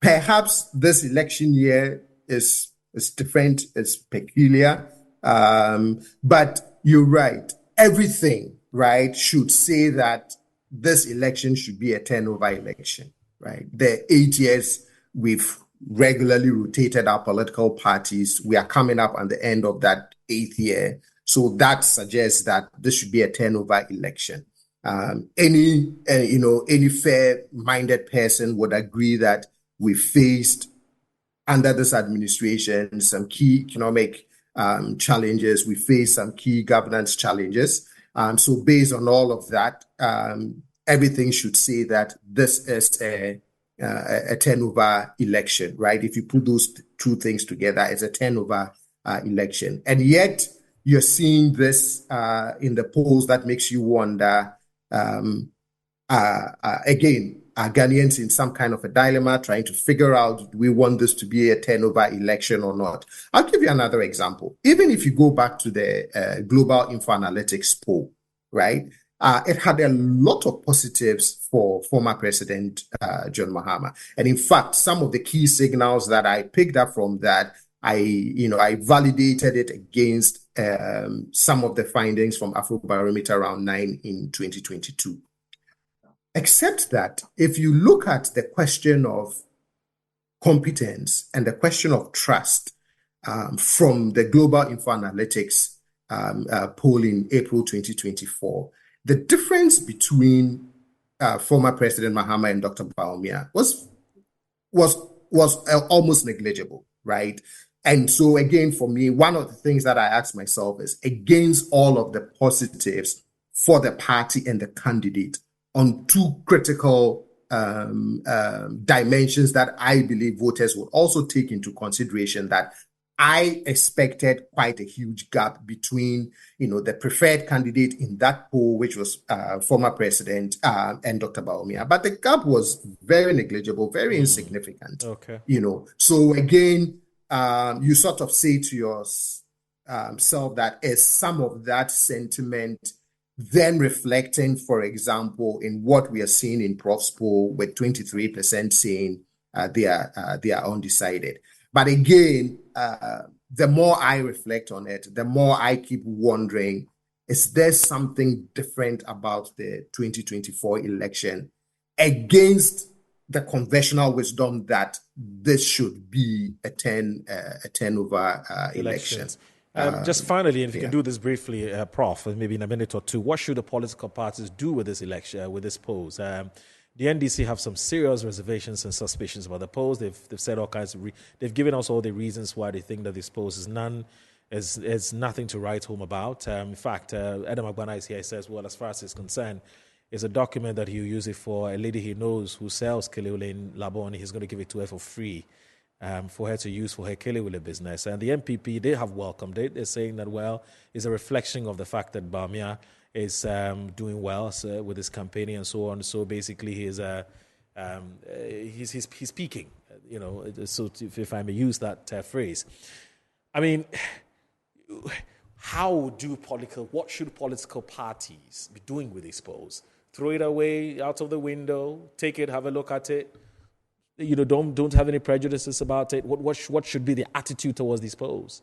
perhaps this election year is different, it's peculiar, but you're right. Everything, right, should say that this election should be a turnover election, right? The 8 years we've regularly rotated our political parties. We are coming up on the end of that 8th year. So that suggests that this should be a turnover election. Any fair-minded person would agree that we faced under this administration some key economic challenges. We faced some key governance challenges. So based on all of that, everything should say that this is a turnover election, right? If you put those two things together, it's a turnover election. And yet, you're seeing this in the polls that makes you wonder, again, are Ghanaians in some kind of a dilemma trying to figure out, do we want this to be a turnover election or not? I'll give you another example. Even if you go back to the Global Info Analytics poll, right, it had a lot of positives for former President John Mahama. And in fact, some of the key signals that I picked up from that, I validated it against some of the findings from Afrobarometer Round 9 in 2022. Except that if you look at the question of competence and the question of trust from the Global Info Analytics poll in April 2024, the difference between former President Mahama and Dr. Bawumia was almost negligible, right? And so again, for me, one of the things that I ask myself is, against all of the positives for the party and the candidate on two critical dimensions that I believe voters would also take into consideration, that I expected quite a huge gap between, the preferred candidate in that poll, which was former president and Dr. Bawumia. But the gap was very negligible, very insignificant. Okay. So again, you sort of say to yourself that is some of that sentiment then reflecting, for example, in what we are seeing in Prof's poll, with 23% saying they are undecided. But again, the more I reflect on it, the more I keep wondering, is there something different about the 2024 election against the conventional wisdom that this should be a turnover election? Just finally, and if you can do this briefly, Prof, maybe in a minute or two, what should the political parties do with this election, with this polls? The NDC have some serious reservations and suspicions about the polls. They've said all kinds of they've given us all the reasons why they think that this polls is nothing to write home about. In fact, Adam Agbana is here. He says, well, as far as he's concerned, it's a document that he'll use it for a lady he knows who sells Keleole in Labone. He's going to give it to her for free. for her to use for her Kelewele business. And the MPP, they have welcomed it. They're saying that, well, it's a reflection of the fact that Bawumia is doing well with his campaigning and so on. So basically, he's peaking, so if I may use that phrase. I mean, what should political parties be doing with these polls? Throw it away, out of the window, take it, have a look at it. Don't have any prejudices about it. What should be the attitude towards these polls?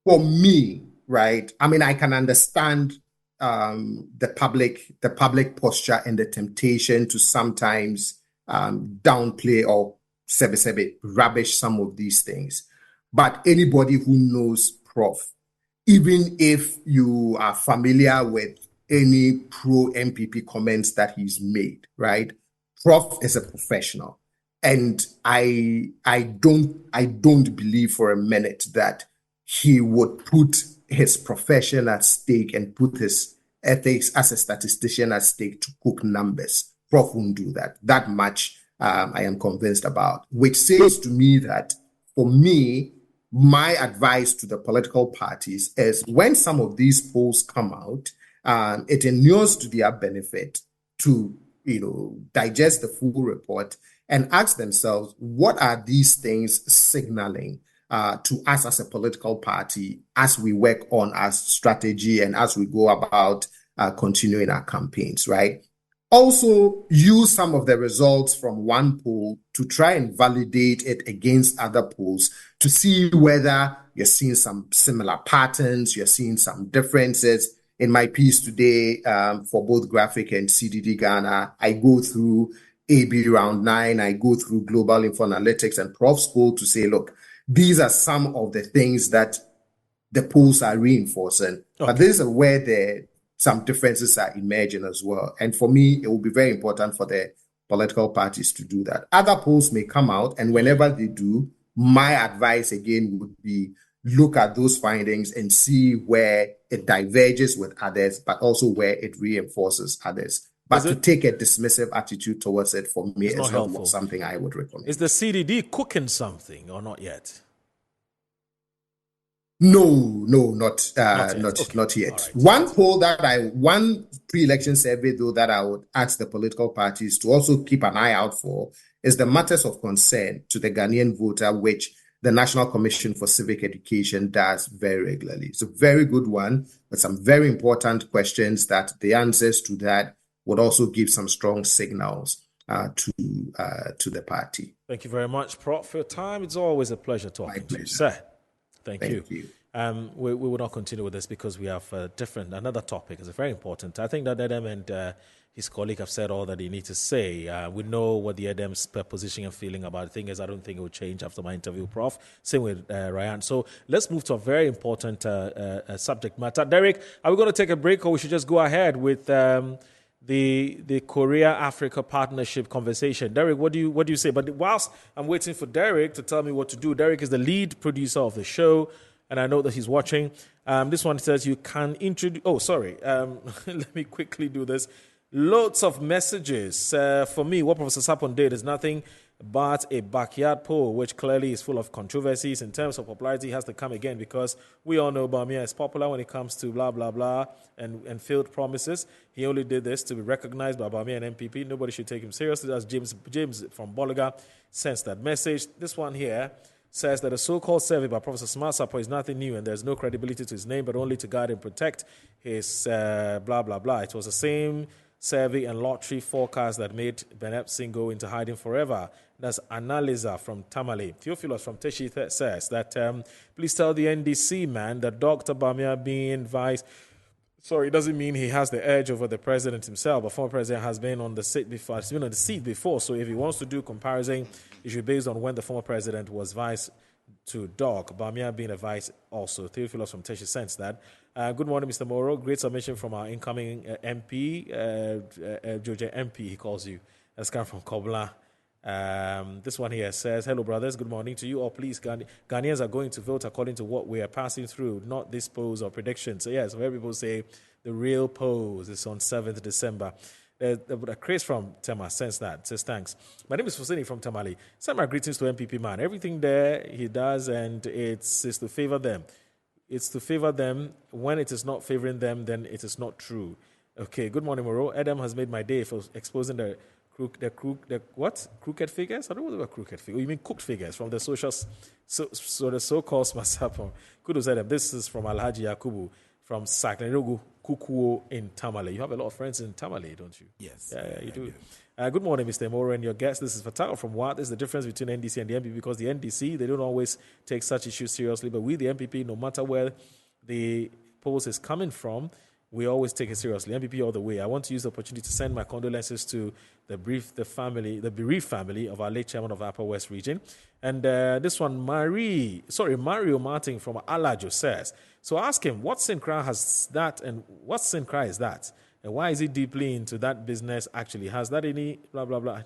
For me, right, I mean, I can understand the public posture and the temptation to sometimes downplay or rubbish some of these things. But anybody who knows Prof, even if you are familiar with any pro-MPP comments that he's made, right? Prof is a professional. And I don't believe for a minute that he would put his profession at stake and put his ethics as a statistician at stake to cook numbers. Prof won't do that. That much I am convinced about, which says to me that for me, my advice to the political parties is when some of these polls come out, it inures to their benefit to digest the full report and ask themselves, what are these things signaling to us as a political party as we work on our strategy and as we go about continuing our campaigns, right? Also, use some of the results from one poll to try and validate it against other polls to see whether you're seeing some similar patterns, you're seeing some differences. In my piece today for both Graphic and CDD Ghana, I go through AB Round 9, I go through Global Info Analytics and Prof's poll to say, look, these are some of the things that the polls are reinforcing. Okay. But this is where some differences are emerging as well. And for me, it will be very important for the political parties to do that. Other polls may come out, and whenever they do, my advice again would be look at those findings and see where it diverges with others, but also where it reinforces others. But to take a dismissive attitude towards it, for me, is not something I would recommend. Is the CDD cooking something or not yet? No, not yet. Right. One pre-election survey though that I would ask the political parties to also keep an eye out for is the matters of concern to the Ghanaian voter, which the National Commission for Civic Education does very regularly. It's a very good one, but some very important questions that the answers to that would also give some strong signals to the party. Thank you very much, Prof, for your time. It's always a pleasure talking to you, sir. Thank you. We will not continue with this because we have another topic. It's very important. I think that Adam and his colleague have said all that they need to say. We know what the Adam's position and feeling about the thing is. I don't think it will change after my interview, Prof. Same with Ryan. So let's move to a very important subject matter. Derek, are we going to take a break or we should just go ahead with the Korea-Africa partnership conversation? Derek, what do you say? But whilst I'm waiting for Derek to tell me what to do, Derek is the lead producer of the show, and I know that he's watching. This one says you can introduce... Oh, sorry. Let me quickly do this. Loads of messages. For me, what Professor Sarpong did is nothing but a backyard poll, which clearly is full of controversies. In terms of popularity, has to come again because we all know Bawumia is popular when it comes to blah, blah, blah and failed promises. He only did this to be recognized by Bawumia and MPP. Nobody should take him seriously. That's James from Boliga sends that message. This one here says that a so-called survey by Professor Sarpong is nothing new and there's no credibility to his name, but only to guard and protect his blah, blah, blah. It was the same survey and lottery forecast that made Benep Singh go into hiding forever. That's Analiza from Tamale. Theophilus from Teshi says that please tell the NDC man that Dr. Bawumia being vice... Sorry, it doesn't mean he has the edge over the president himself. The former president has been on the seat before. Has been on the seat before. So if he wants to do comparison, it should be based on when the former president was vice to Doc. Bawumia being a vice also. Theophilus from Teshi sends that. Good morning, Mr. Moro. Great submission from our incoming MP, Georgia MP, he calls you. That's come from Kobla. This one here says, hello, brothers. Good morning to you all. Please, Ghanaians are going to vote according to what we are passing through, not this polls or predictions. So, yes, where people say the real polls is on 7th December. Chris from Tema sends that, says thanks. My name is Fusini from Tamale. Send my greetings to MPP man. Everything there he does, and it's to favor them. It's to favor them. When it is not favoring them, then it is not true. Okay, good morning, Moro. Adam has made my day for exposing the crooked figures? I don't know what they were crooked figures. You mean cooked figures from the social, the so-called Sarpong. Kudos Adam. This is from Alhaji Yakubu from Saklenogu Kukuo in Tamale. You have a lot of friends in Tamale, don't you? Yes. Yeah, you do. Good morning, Mr. Moro and your guest. This is Fatal from What is the difference between NDC and the MPP? Because the NDC, they don't always take such issues seriously, but we, the MPP, no matter where the polls is coming from, we always take it seriously. MPP all the way. I want to use the opportunity to send my condolences to the bereaved family of our late chairman of Upper West Region. And this one, Mario Martin from Alajo says, so ask him, what sin cry has that, and what sin cry is that? And why is he deeply into that business actually? Has that any blah, blah, blah?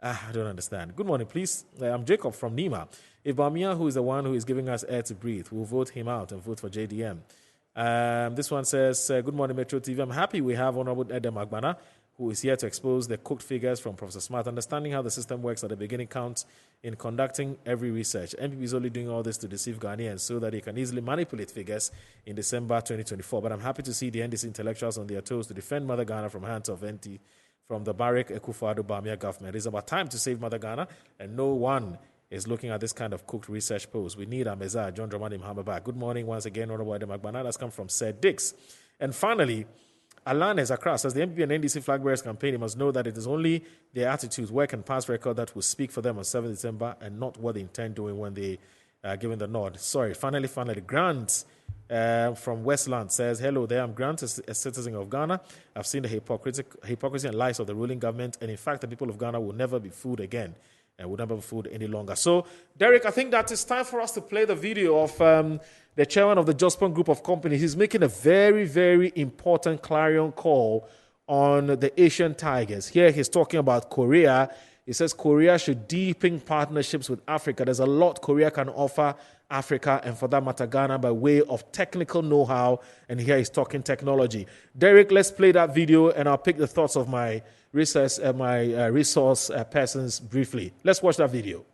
I don't understand. Good morning, please. I'm Jacob from Nima. If Bawumia, who is the one who is giving us air to breathe, we'll vote him out and vote for JDM. This one says, good morning, Metro TV. I'm happy we have Honorable Edem Agbana, who is here to expose the cooked figures from Professor Smart. Understanding how the system works at the beginning counts in conducting every research. MPP is only doing all this to deceive Ghanaians so that he can easily manipulate figures in December 2024. But I'm happy to see the NDC intellectuals on their toes to defend Mother Ghana from hands of NT from the Barrick Akufo-Addo Bawumia government. It's about time to save Mother Ghana, and no one is looking at this kind of cooked research post. We need our Messiah, John Dramani Mahama, back. Good morning once again, Honorable Edem Agbana. That's come from Sir Dix. And finally, Alanes Accra says the MPP and NDC flag bearers campaign, you must know that it is only their attitudes, work and past record that will speak for them on 7th December and not what they intend doing when they are given the nod. Sorry, finally, Grant from Westland says, hello there, I'm Grant, a citizen of Ghana. I've seen the hypocrisy and lies of the ruling government, and in fact, the people of Ghana will never be fooled again and will never be fooled any longer. So, Derek, I think that it's time for us to play the video of the chairman of the Jospon Group of Companies. He's making a very, very important clarion call on the Asian Tigers. Here he's talking about Korea. He says Korea should deepen partnerships with Africa. There's a lot Korea can offer Africa and for that matter Ghana by way of technical know-how. And here he's talking technology. Derek, let's play that video and I'll pick the thoughts of my resource persons briefly. Let's watch that video.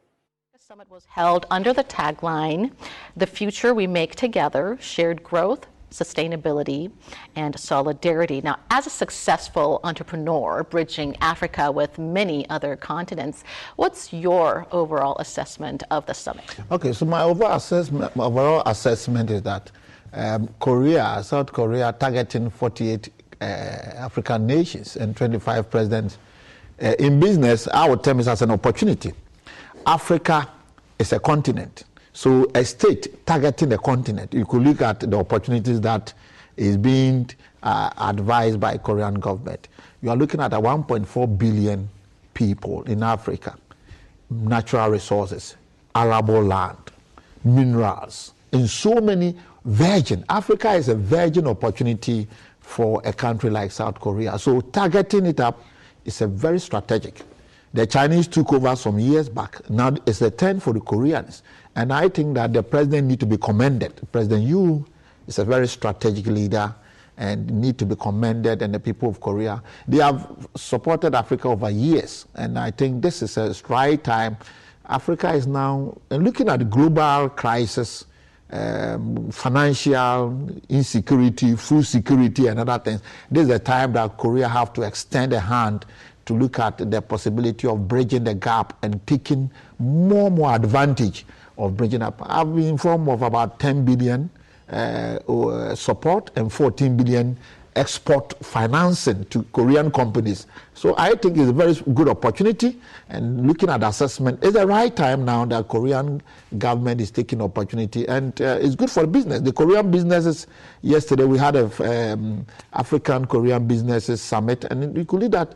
The summit was held under the tagline, "The Future We Make Together, Shared Growth, Sustainability, and Solidarity." Now, as a successful entrepreneur bridging Africa with many other continents, what's your overall assessment of the summit? Okay, so my overall assessment is that South Korea, targeting 48 African nations and 25 presidents. In business, our term is as an opportunity. Africa is a continent. So a state targeting a continent, you could look at the opportunities that is being advised by Korean government. You are looking at 1.4 billion people in Africa, natural resources, arable land, minerals, and so many virgin. Africa is a virgin opportunity for a country like South Korea. So targeting it up is a very strategic. The Chinese took over some years back. Now it's a turn for the Koreans. And I think that the president needs to be commended. President Yu is a very strategic leader and need to be commended, and the people of Korea. They have supported Africa over years. And I think this is a right time. Africa is now looking at the global crisis, financial insecurity, food security, and other things. This is a time that Korea have to extend a hand to look at the possibility of bridging the gap and taking more advantage of bridging up. I've been informed of about 10 billion support and 14 billion export financing to Korean companies. So I think it's a very good opportunity, and looking at assessment, it's the right time now that Korean government is taking opportunity, and it's good for business. The Korean businesses, yesterday we had a African Korean businesses summit, and we could lead that.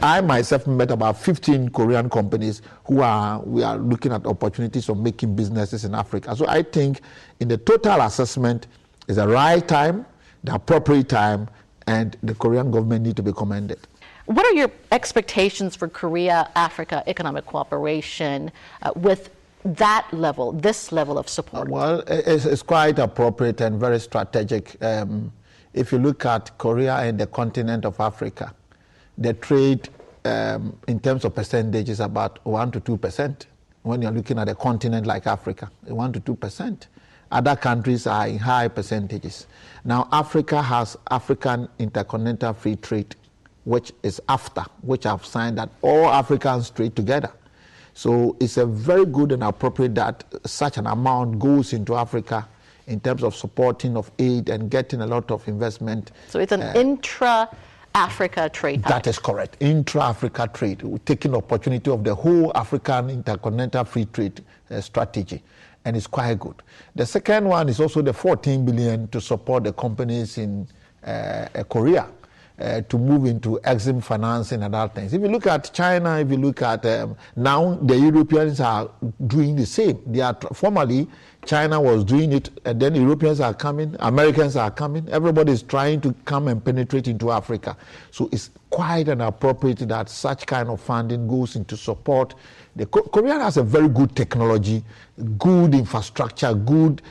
I myself met about 15 Korean companies we are looking at opportunities of making businesses in Africa. So I think in the total assessment, it's the right time, the appropriate time, and the Korean government need to be commended. What are your expectations for Korea-Africa economic cooperation with this level of support? Well, it's quite appropriate and very strategic. If you look at Korea and the continent of Africa, the trade in terms of percentage is about 1 to 2%. When you're looking at a continent like Africa, 1 to 2%. Other countries are in high percentages. Now, Africa has African Intercontinental Free Trade, which is AfTA, which I've signed that all Africans trade together. So it's a very good and appropriate that such an amount goes into Africa in terms of supporting of aid and getting a lot of investment. So it's an intra-Africa trade pact. That is correct. Intra-Africa trade, taking opportunity of the whole African Intercontinental Free Trade strategy. And it's quite good. The second one is also the 14 billion to support the companies in Korea to move into Exim financing and other things. If you look at China, if you look at now the Europeans are doing the same. They are formerly China was doing it, and then Europeans are coming, Americans are coming. Everybody is trying to come and penetrate into Africa. So it's quite an appropriate that such kind of funding goes into support. Korea has a very good technology, good infrastructure, good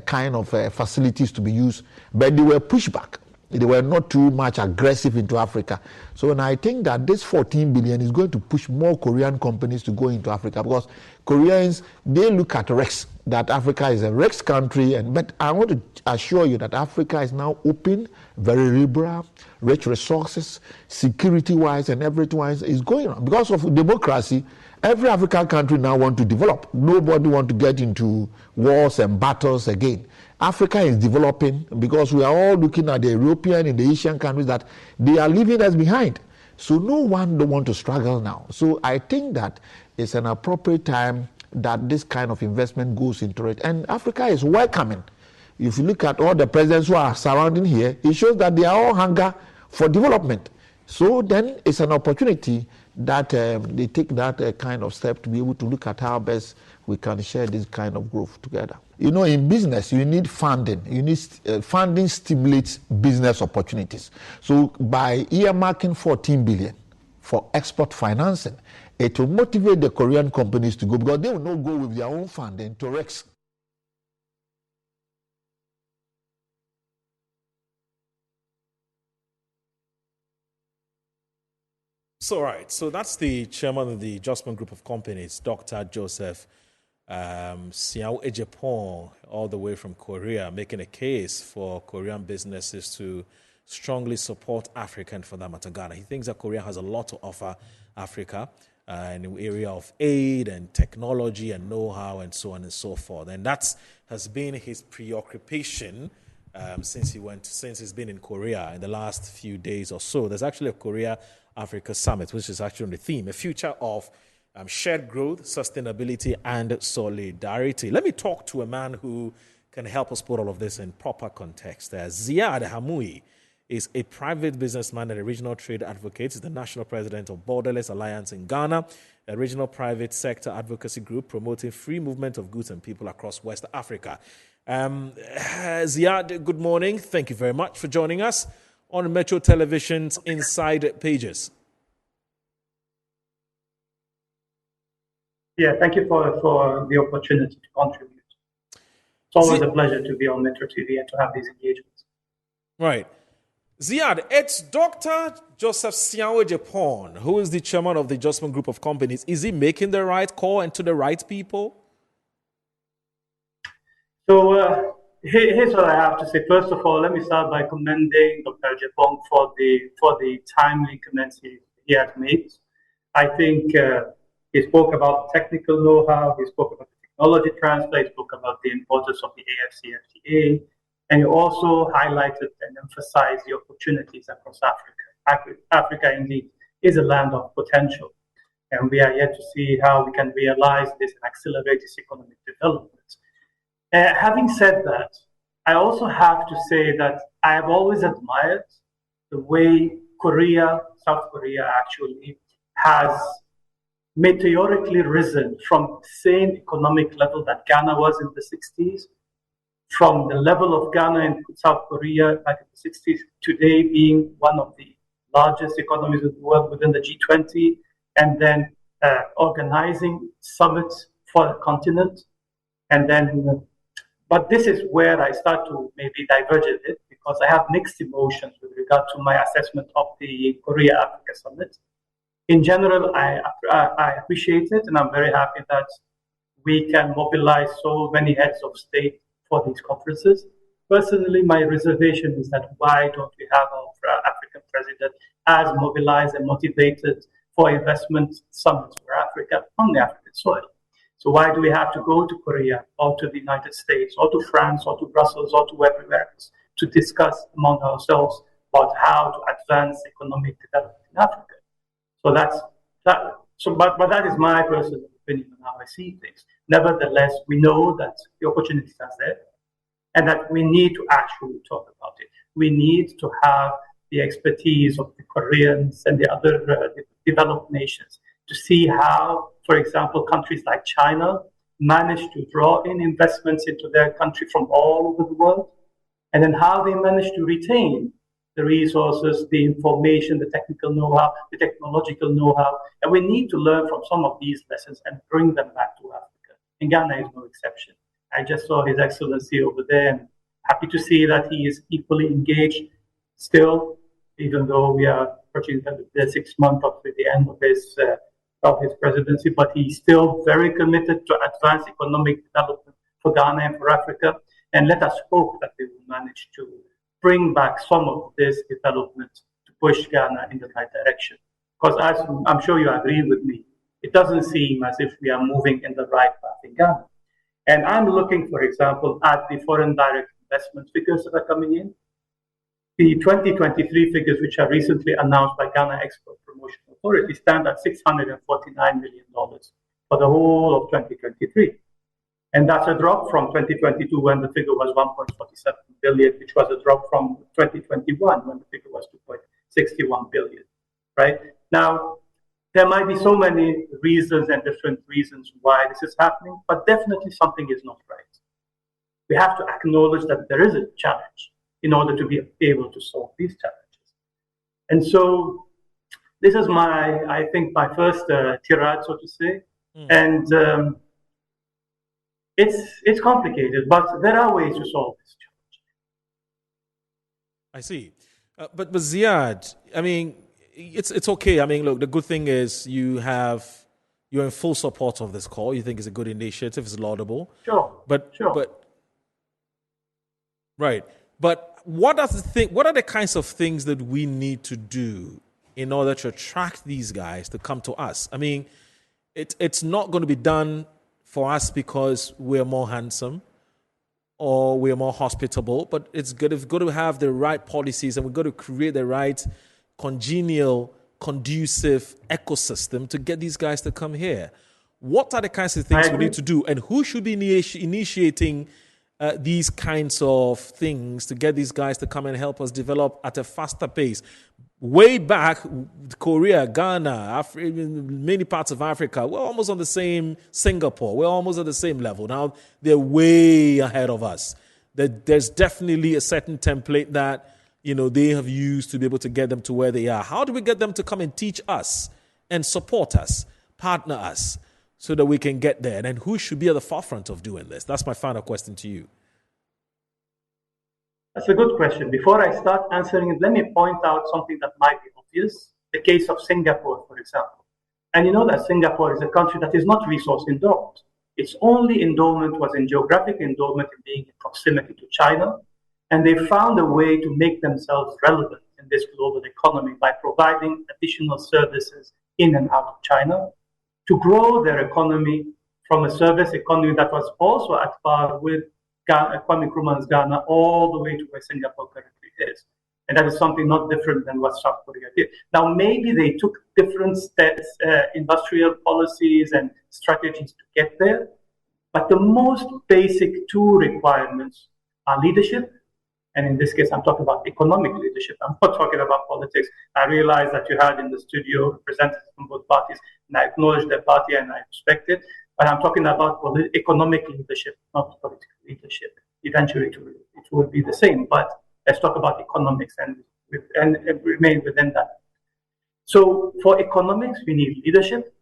kind of facilities to be used, but they were pushed back. They were not too much aggressive into Africa. So and I think that this 14 billion is going to push more Korean companies to go into Africa, because Koreans, they look at risks, that Africa is a risk country. But I want to assure you that Africa is now open, very liberal, rich resources, security-wise and everything-wise is going on. Because of democracy, every African country now want to develop. Nobody want to get into wars and battles again. Africa is developing because we are all looking at the European and the Asian countries that they are leaving us behind. So no one don't want to struggle now. So I think that it's an appropriate time that this kind of investment goes into it. And Africa is welcoming. If you look at all the presidents who are surrounding here, it shows that they are all hunger for development. So then it's an opportunity that they take that kind of step to be able to look at how best we can share this kind of growth together. You know, in business, you need funding. You need funding stimulates business opportunities. So by earmarking 14 billion for export financing, it will motivate the Korean companies to go, because they will not go with their own funding to risk. So, right. So that's the chairman of the Adjustment Group of Companies, Dr. Joseph Siao Ejepong, all the way from Korea, making a case for Korean businesses to strongly support Africa and, for that matter, Ghana. He thinks that Korea has a lot to offer Africa in the area of aid and technology and know-how and so on and so forth. And that has been his preoccupation since he's been in Korea in the last few days or so. There's actually a Korea-Africa summit, which is actually on the theme, a future of shared growth, sustainability, and solidarity. Let me talk to a man who can help us put all of this in proper context. Ziad Hamui is a private businessman and a regional trade advocate. He's the national president of Borderless Alliance in Ghana, a regional private sector advocacy group promoting free movement of goods and people across West Africa. Ziad, good morning. Thank you very much for joining us on Metro Television's Inside Pages. Yeah, thank you for the opportunity to contribute. It's always a pleasure to be on Metro TV and to have these engagements. Right. Ziad, it's Dr. Joseph Siao Ejepong, who is the chairman of the Adjustment Group of Companies. Is he making the right call and to the right people? So here's what I have to say. First of all, let me start by commending Dr. Ejepong for the timely comments he has made. I think he spoke about technical know-how, he spoke about the technology transfer, he spoke about the importance of the AFCFTA, and he also highlighted and emphasized the opportunities across Africa. Africa indeed is a land of potential, and we are yet to see how we can realize this and accelerate this economic development. Having said that, I also have to say that I have always admired the way South Korea actually has meteorically risen from the same economic level that Ghana was in the 60s, from the level of Ghana and South Korea back in the 60s, today being one of the largest economies of the world within the G20, and then organizing summits for the continent. And then, but this is where I start to maybe diverge a bit, because I have mixed emotions with regard to my assessment of the Korea-Africa Summit. In general, I appreciate it, and I'm very happy that we can mobilize so many heads of state for these conferences. Personally, my reservation is that why don't we have our African president as mobilized and motivated for investment summits for Africa on the African soil? So why do we have to go to Korea or to the United States or to France or to Brussels or to everywhere else to discuss among ourselves about how to advance economic development in Africa? So that's that. So, but that is my personal opinion on how I see things. Nevertheless, we know that the opportunities are there, and that we need to actually talk about it. We need to have the expertise of the Koreans and the other developed nations to see how, for example, countries like China manage to draw in investments into their country from all over the world, and then how they manage to retain the resources, the information, the technical know-how, the technological know-how. And we need to learn from some of these lessons and bring them back to Africa. And Ghana is no exception. I just saw His Excellency over there, and happy to see that he is equally engaged still, even though we are approaching the 6th month of the end of his presidency, but he's still very committed to advance economic development for Ghana and for Africa. And let us hope that we will manage to bring back some of this development to push Ghana in the right direction. Because as I'm sure you agree with me, it doesn't seem as if we are moving in the right path in Ghana. And I'm looking, for example, at the foreign direct investment figures that are coming in. The 2023 figures, which are recently announced by Ghana Export Promotion Authority, stand at $649 million for the whole of 2023. And that's a drop from 2022 when the figure was 1.47 billion, which was a drop from 2021 when the figure was 2.61 billion, right? Now, there might be so many reasons and different reasons why this is happening, but definitely something is not right. We have to acknowledge that there is a challenge in order to be able to solve these challenges. And so this is I think my first tirade, so to say. And it's complicated, but there are ways to solve this challenge. I see. But Ziad, I mean, it's okay. I mean, look, the good thing is you're in full support of this call. You think it's a good initiative, it's laudable. Sure. But right. But what are the kinds of things that we need to do in order to attract these guys to come to us? I mean, it's not going to be done for us because we're more handsome or we're more hospitable, but we've got to have the right policies, and we've got to create the right congenial, conducive ecosystem to get these guys to come here. What are the kinds of things we need to do, and who should be initiating these kinds of things to get these guys to come and help us develop at a faster pace? Way back, Korea, Ghana, many parts of Africa, we're almost on the same Singapore. We're almost at the same level. Now, they're way ahead of us. There's definitely a certain template that, they have used to be able to get them to where they are. How do we get them to come and teach us and support us, partner us, so that we can get there? And who should be at the forefront of doing this? That's my final question to you. That's a good question. Before I start answering it, let me point out something that might be obvious. The case of Singapore, for example. And you know that Singapore is a country that is not resource endowed. Its only endowment was in geographic endowment in being in proximity to China. And they found a way to make themselves relevant in this global economy by providing additional services in and out of China to grow their economy from a service economy that was also at par with Kwame Nkrumah's Ghana all the way to where Singapore currently is. And that is something not different than what South Korea did. Now, maybe they took different steps, industrial policies and strategies to get there, but the most basic two requirements are leadership. And in this case, I'm talking about economic leadership. I'm not talking about politics. I realize that you had in the studio representatives from both parties, and I acknowledge their party and I respect it. But I'm talking about economic leadership, not political leadership. Eventually, it will be the same. But let's talk about economics and remain within that. So for economics, we need leadership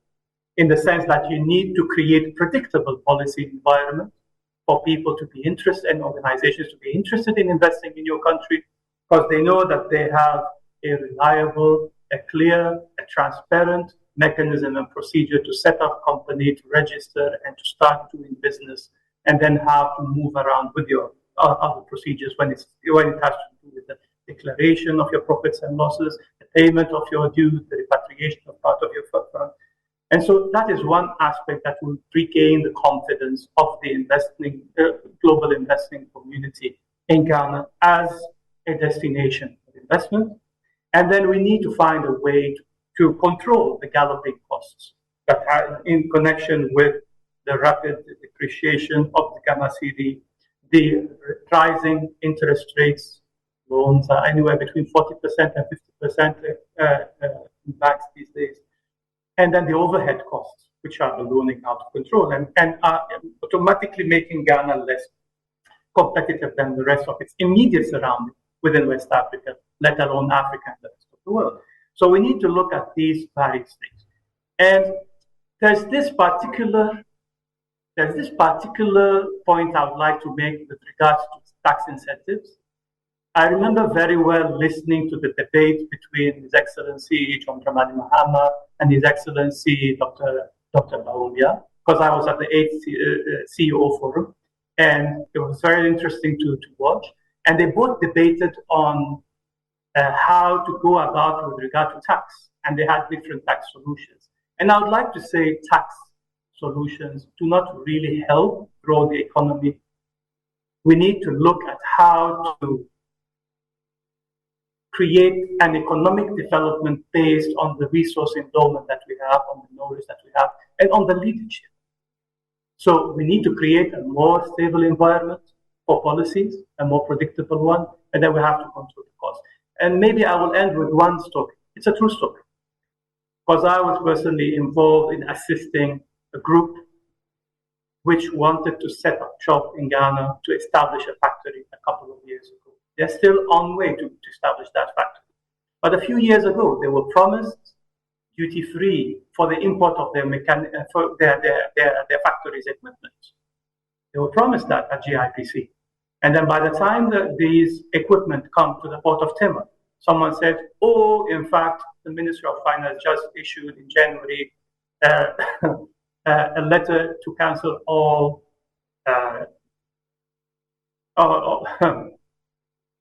in the sense that you need to create predictable policy environment for people to be interested and organizations to be interested in investing in your country, because they know that they have a reliable, a clear, a transparent mechanism and procedure to set up a company, to register, and to start doing business, and then have to move around with your other procedures when it has to do with the declaration of your profits and losses, the payment of your dues, the repatriation of part of your fund. And so that is one aspect that will regain the confidence of the global investing community in Ghana as a destination of investment. And then we need to find a way to control the galloping costs that are in connection with the rapid depreciation of the Ghana cedi, the rising interest rates. Loans are anywhere between 40% and 50% in banks these days. And then the overhead costs, which are ballooning out of control and are automatically making Ghana less competitive than the rest of its immediate surroundings within West Africa, let alone Africa and the rest of the world. So we need to look at these various things. And there's this particular point I would like to make with regards to tax incentives. I remember very well listening to the debate between His Excellency John Dramani Mahama and His Excellency Dr. Bawumia, because I was at the 8th CEO Forum, and it was very interesting to watch. And they both debated on how to go about with regard to tax, and they had different tax solutions. And I would like to say tax solutions do not really help grow the economy. We need to look at how to create an economic development based on the resource endowment that we have, on the knowledge that we have, and on the leadership. So we need to create a more stable environment for policies, a more predictable one, and then we have to control the cost. And maybe I will end with one story. It's a true story. Because I was personally involved in assisting a group which wanted to set up shop in Ghana to establish a factory a couple of years ago. They're still on way to establish that factory. But a few years ago, they were promised duty-free for the import of their factory's equipment. They were promised that at GIPC. And then by the time these equipment come to the port of Tema, someone said, oh, in fact, the Ministry of Finance just issued in January a letter to cancel all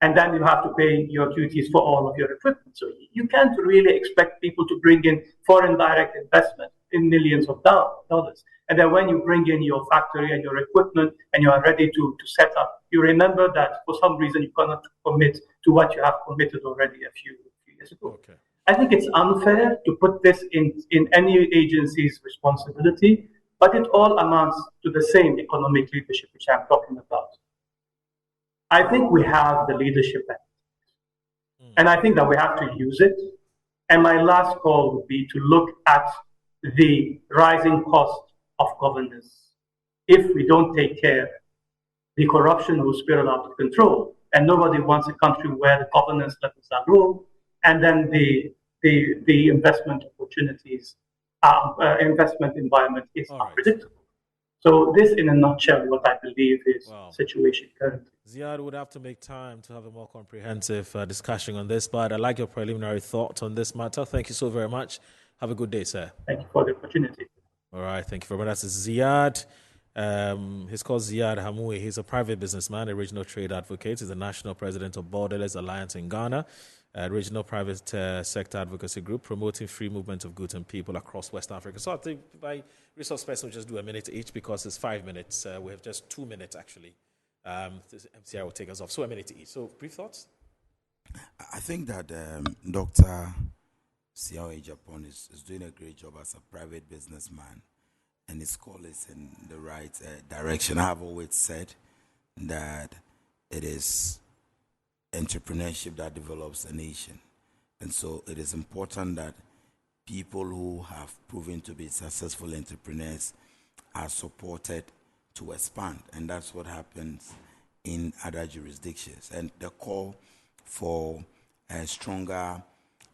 and then you have to pay your duties for all of your equipment. So you can't really expect people to bring in foreign direct investment in millions of dollars. And then when you bring in your factory and your equipment and you are ready to set up, you remember that for some reason you cannot commit to what you have committed already a few years ago. Okay. I think it's unfair to put this in any agency's responsibility, but it all amounts to the same economic leadership which I'm talking about. I think we have the leadership, and I think that we have to use it. And my last call would be to look at the rising cost of governance. If we don't take care, the corruption will spiral out of control, and nobody wants a country where the governance levels are low, and then the investment opportunities, investment environment is unpredictable. So this, in a nutshell, what I believe is the situation currently. Ziad would have to make time to have a more comprehensive discussion on this, but I like your preliminary thoughts on this matter. Thank you so very much. Have a good day, sir. Thank you for the opportunity. All right, thank you very much. That's Ziad. He's called Ziad Hamoui. He's a private businessman, a regional trade advocate. He's the national president of Borderless Alliance in Ghana, a regional private sector advocacy group promoting free movement of goods and people across West Africa. So I think my resource person will just do a minute each because it's 5 minutes. We have just 2 minutes, actually. This MCI will take us off. So a minute each. So brief thoughts? I think that Dr. Siao Japan is doing a great job as a private businessman, and his call is in the right direction. I have always said that it is entrepreneurship that develops a nation. And so it is important that people who have proven to be successful entrepreneurs are supported to expand. And that's what happens in other jurisdictions. And the call for stronger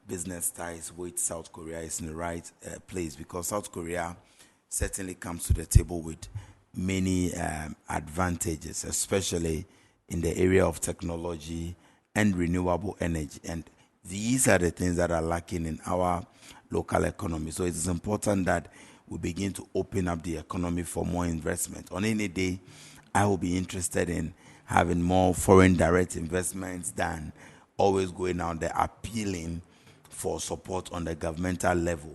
business ties with South Korea is in the right place, because South Korea certainly comes to the table with many advantages, especially in the area of technology and renewable energy. And these are the things that are lacking in our local economy. So it is important that we begin to open up the economy for more investment. On any day, I will be interested in having more foreign direct investments than always going out there appealing for support on the governmental level.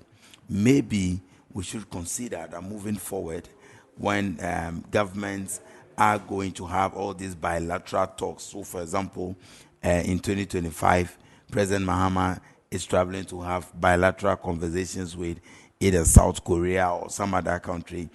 Maybe we should consider that moving forward, when governments are going to have all these bilateral talks. So, for example, in 2025, President Mahama is traveling to have bilateral conversations with either South Korea or some other country.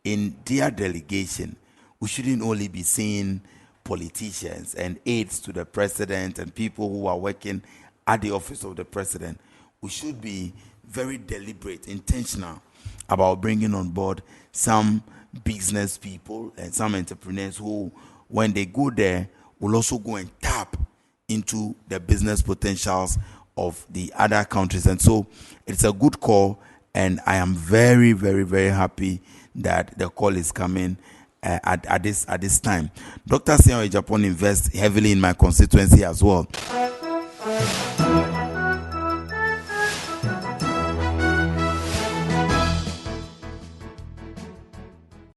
In their delegation, we shouldn't only be seeing politicians and aides to the president and people who are working at the office of the president. We should be very deliberate, intentional about bringing on board some business people and some entrepreneurs who, when they go there, will also go and tap into the business potentials of the other countries. And so it's a good call, and I am very, very, very happy that the call is coming at this time. Dr. Sian Japan invests heavily in my constituency as well.